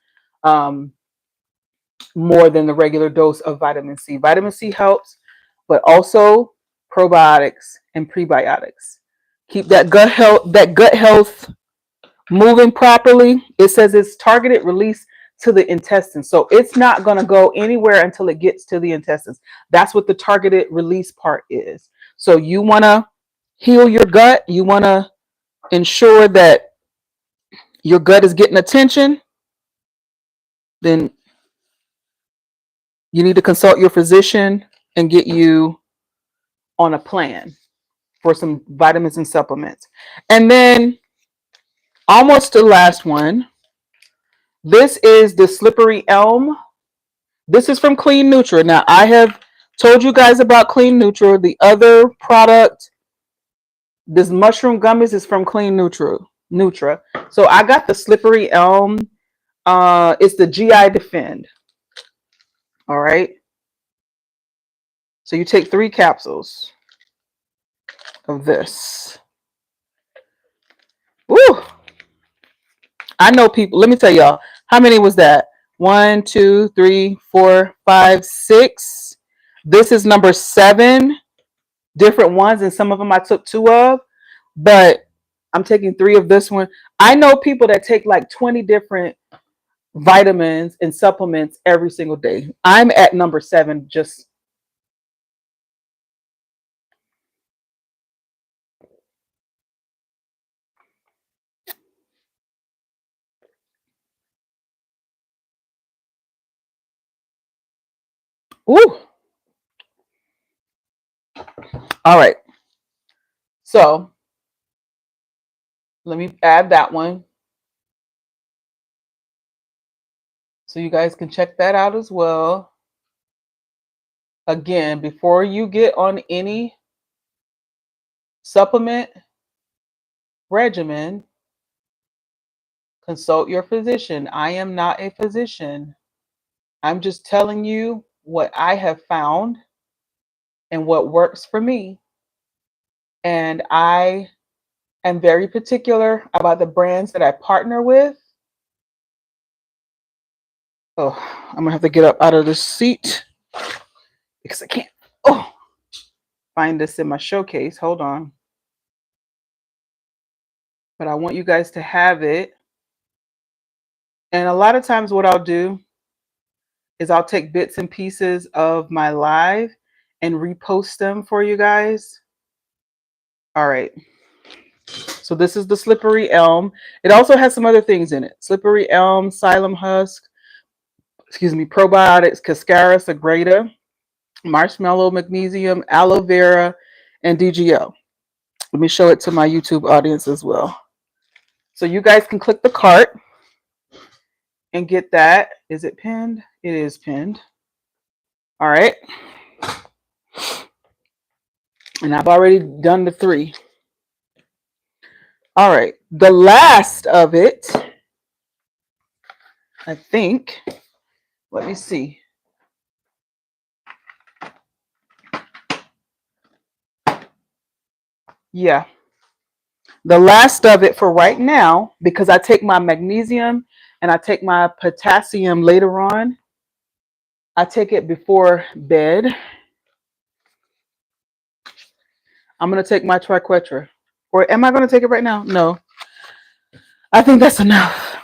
more than the regular dose of vitamin C. Vitamin C helps, but also probiotics and prebiotics. Keep that gut health moving properly. It says it's targeted release to the intestines. So it's not going to go anywhere until it gets to the intestines. That's what the targeted release part is. So you want to heal your gut. You want to ensure that your gut is getting attention. Then you need to consult your physician and get you on a plan for some vitamins and supplements. And then almost the last one. This is the slippery elm. This is from Clean Nutra. Now, I have told you guys about Clean Nutra. The other product, this mushroom gummies, is from Clean Nutra. So I got the slippery elm. It's the GI Defend. All right. So you take 3 capsules of this. Woo! I know people. Let me tell y'all. How many was that? 1, 2, 3, 4, 5, 6. This is number 7 different ones, and some of them I took 2 of, but I'm taking 3 of this one. I know people that take like 20 different vitamins and supplements every single day. I'm at number 7. Just ooh. All right. So let me add that one, so you guys can check that out as well. Again, before you get on any supplement regimen, consult your physician. I am not a physician. I'm just telling you what I have found and what works for me. And I am very particular about the brands that I partner with. Oh, I'm going to have to get up out of this seat because I can't find this in my showcase. Hold on. But I want you guys to have it. And a lot of times what I'll do is I'll take bits and pieces of my live and repost them for you guys. All right. So this is the slippery elm. It also has some other things in it. Slippery elm, psyllium husk, probiotics, cascara sagrada, marshmallow, magnesium, aloe vera, and DGL. Let me show it to my YouTube audience as well. So you guys can click the cart and get that. Is it pinned? It is pinned. All right. And I've already done the 3. All right. The last of it, I think, let me see. Yeah. The last of it for right now, because I take my magnesium and I take my potassium later on. I take it before bed. I'm going to take my triquetra. Or am I going to take it right now? No. I think that's enough.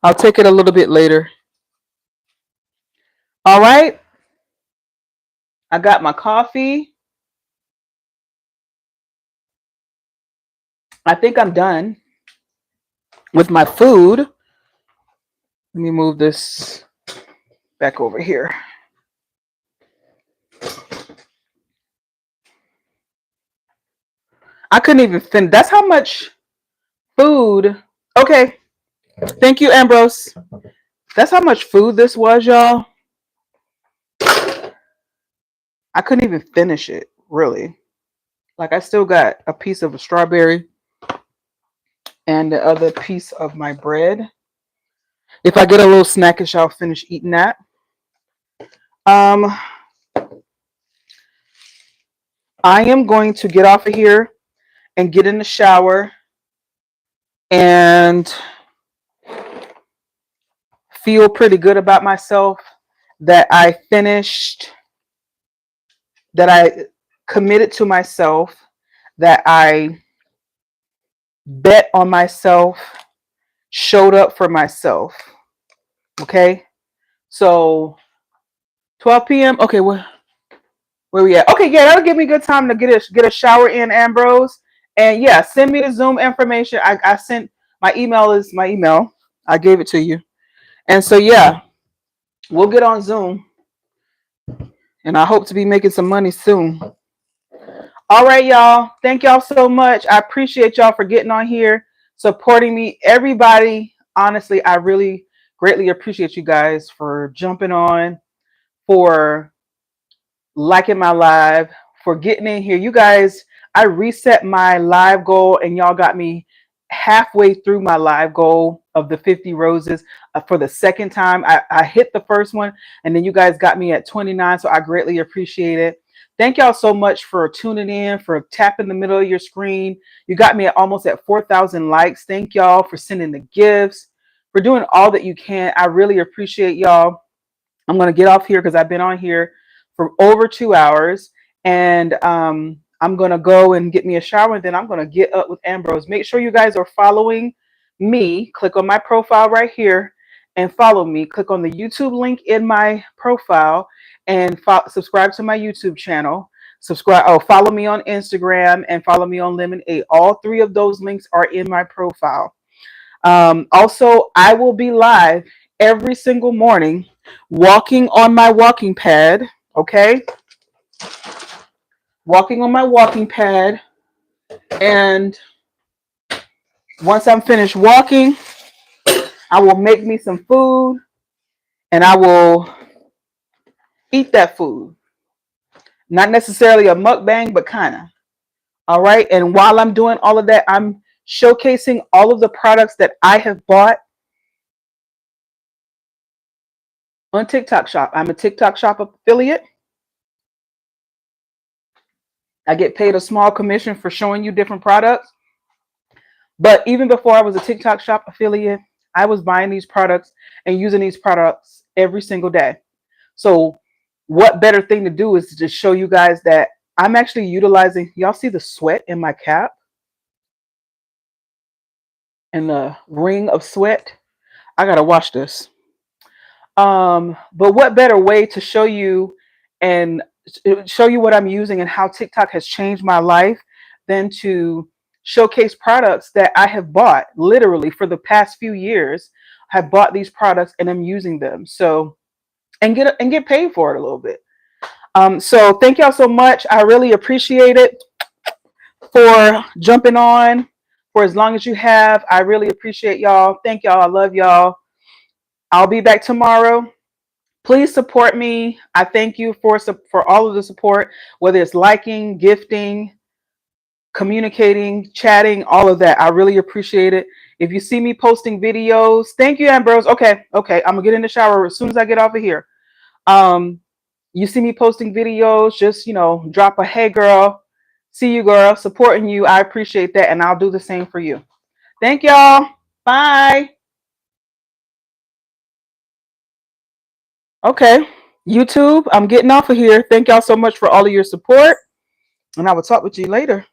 I'll take it a little bit later. All right. I got my coffee. I think I'm done with my food. Let me move this back over here. I couldn't even finish. That's how much food. Okay. Thank you, Ambrose. That's how much food this was, y'all. I couldn't even finish it, really. Like, I still got a piece of a strawberry and the other piece of my bread. If I get a little snackish, I'll finish eating that. Um, I am going to get off of here and get in the shower and feel pretty good about myself that I finished, that I committed to myself, that I bet on myself, showed up for myself. Okay. So 12 p.m. Okay, where we at? Okay, yeah, that'll give me good time to get a shower in, Ambrose. And yeah, send me the Zoom information. I sent my email is my email. I gave it to you. And so yeah, we'll get on Zoom. And I hope to be making some money soon. All right, y'all. Thank y'all so much. I appreciate y'all for getting on here, supporting me. Everybody, honestly, I really greatly appreciate you guys for jumping on, for liking my live, for getting in here. You guys, I reset my live goal and y'all got me halfway through my live goal of the 50 roses for the second time. I hit the first one and then you guys got me at 29. So I greatly appreciate it. Thank y'all so much for tuning in, for tapping the middle of your screen. You got me at almost at 4,000 likes. Thank y'all for sending the gifts, for doing all that you can. I really appreciate y'all. I'm going to get off here because I've been on here for over 2 hours. And I'm going to go and get me a shower. And then I'm going to get up with Ambrose. Make sure you guys are following me. Click on my profile right here and follow me. Click on the YouTube link in my profile and subscribe to my YouTube channel. Follow me on Instagram and follow me on Lemon8. All three of those links are in my profile. Also, I will be live every single morning walking on my walking pad. Okay. Walking on my walking pad. And once I'm finished walking, I will make me some food and I will eat that food. Not necessarily a mukbang, but kind of. All right. And while I'm doing all of that, I'm showcasing all of the products that I have bought on TikTok Shop. I'm a TikTok Shop affiliate. I get paid a small commission for showing you different products. But even before I was a TikTok Shop affiliate, I was buying these products and using these products every single day. So what better thing to do is to just show you guys that I'm actually utilizing, y'all see the sweat in my cap and the ring of sweat? I got to wash this. But what better way to show you and show you what I'm using and how TikTok has changed my life than to showcase products that I have bought literally for the past few years. I have bought these products and I'm using them. So and get paid for it a little bit. So thank y'all so much. I really appreciate it for jumping on for as long as you have. I really appreciate y'all. Thank y'all. I love y'all. I'll be back tomorrow. Please support me. I thank you for all of the support, whether it's liking, gifting, communicating, chatting, all of that. I really appreciate it. If you see me posting videos, thank you, Ambrose. Okay. I'm gonna get in the shower as soon as I get off of here. You see me posting videos, just drop a hey girl, see you girl, supporting you. I appreciate that, and I'll do the same for you. Thank y'all. Bye. Okay, YouTube, I'm getting off of here. Thank y'all so much for all of your support, and I will talk with you later.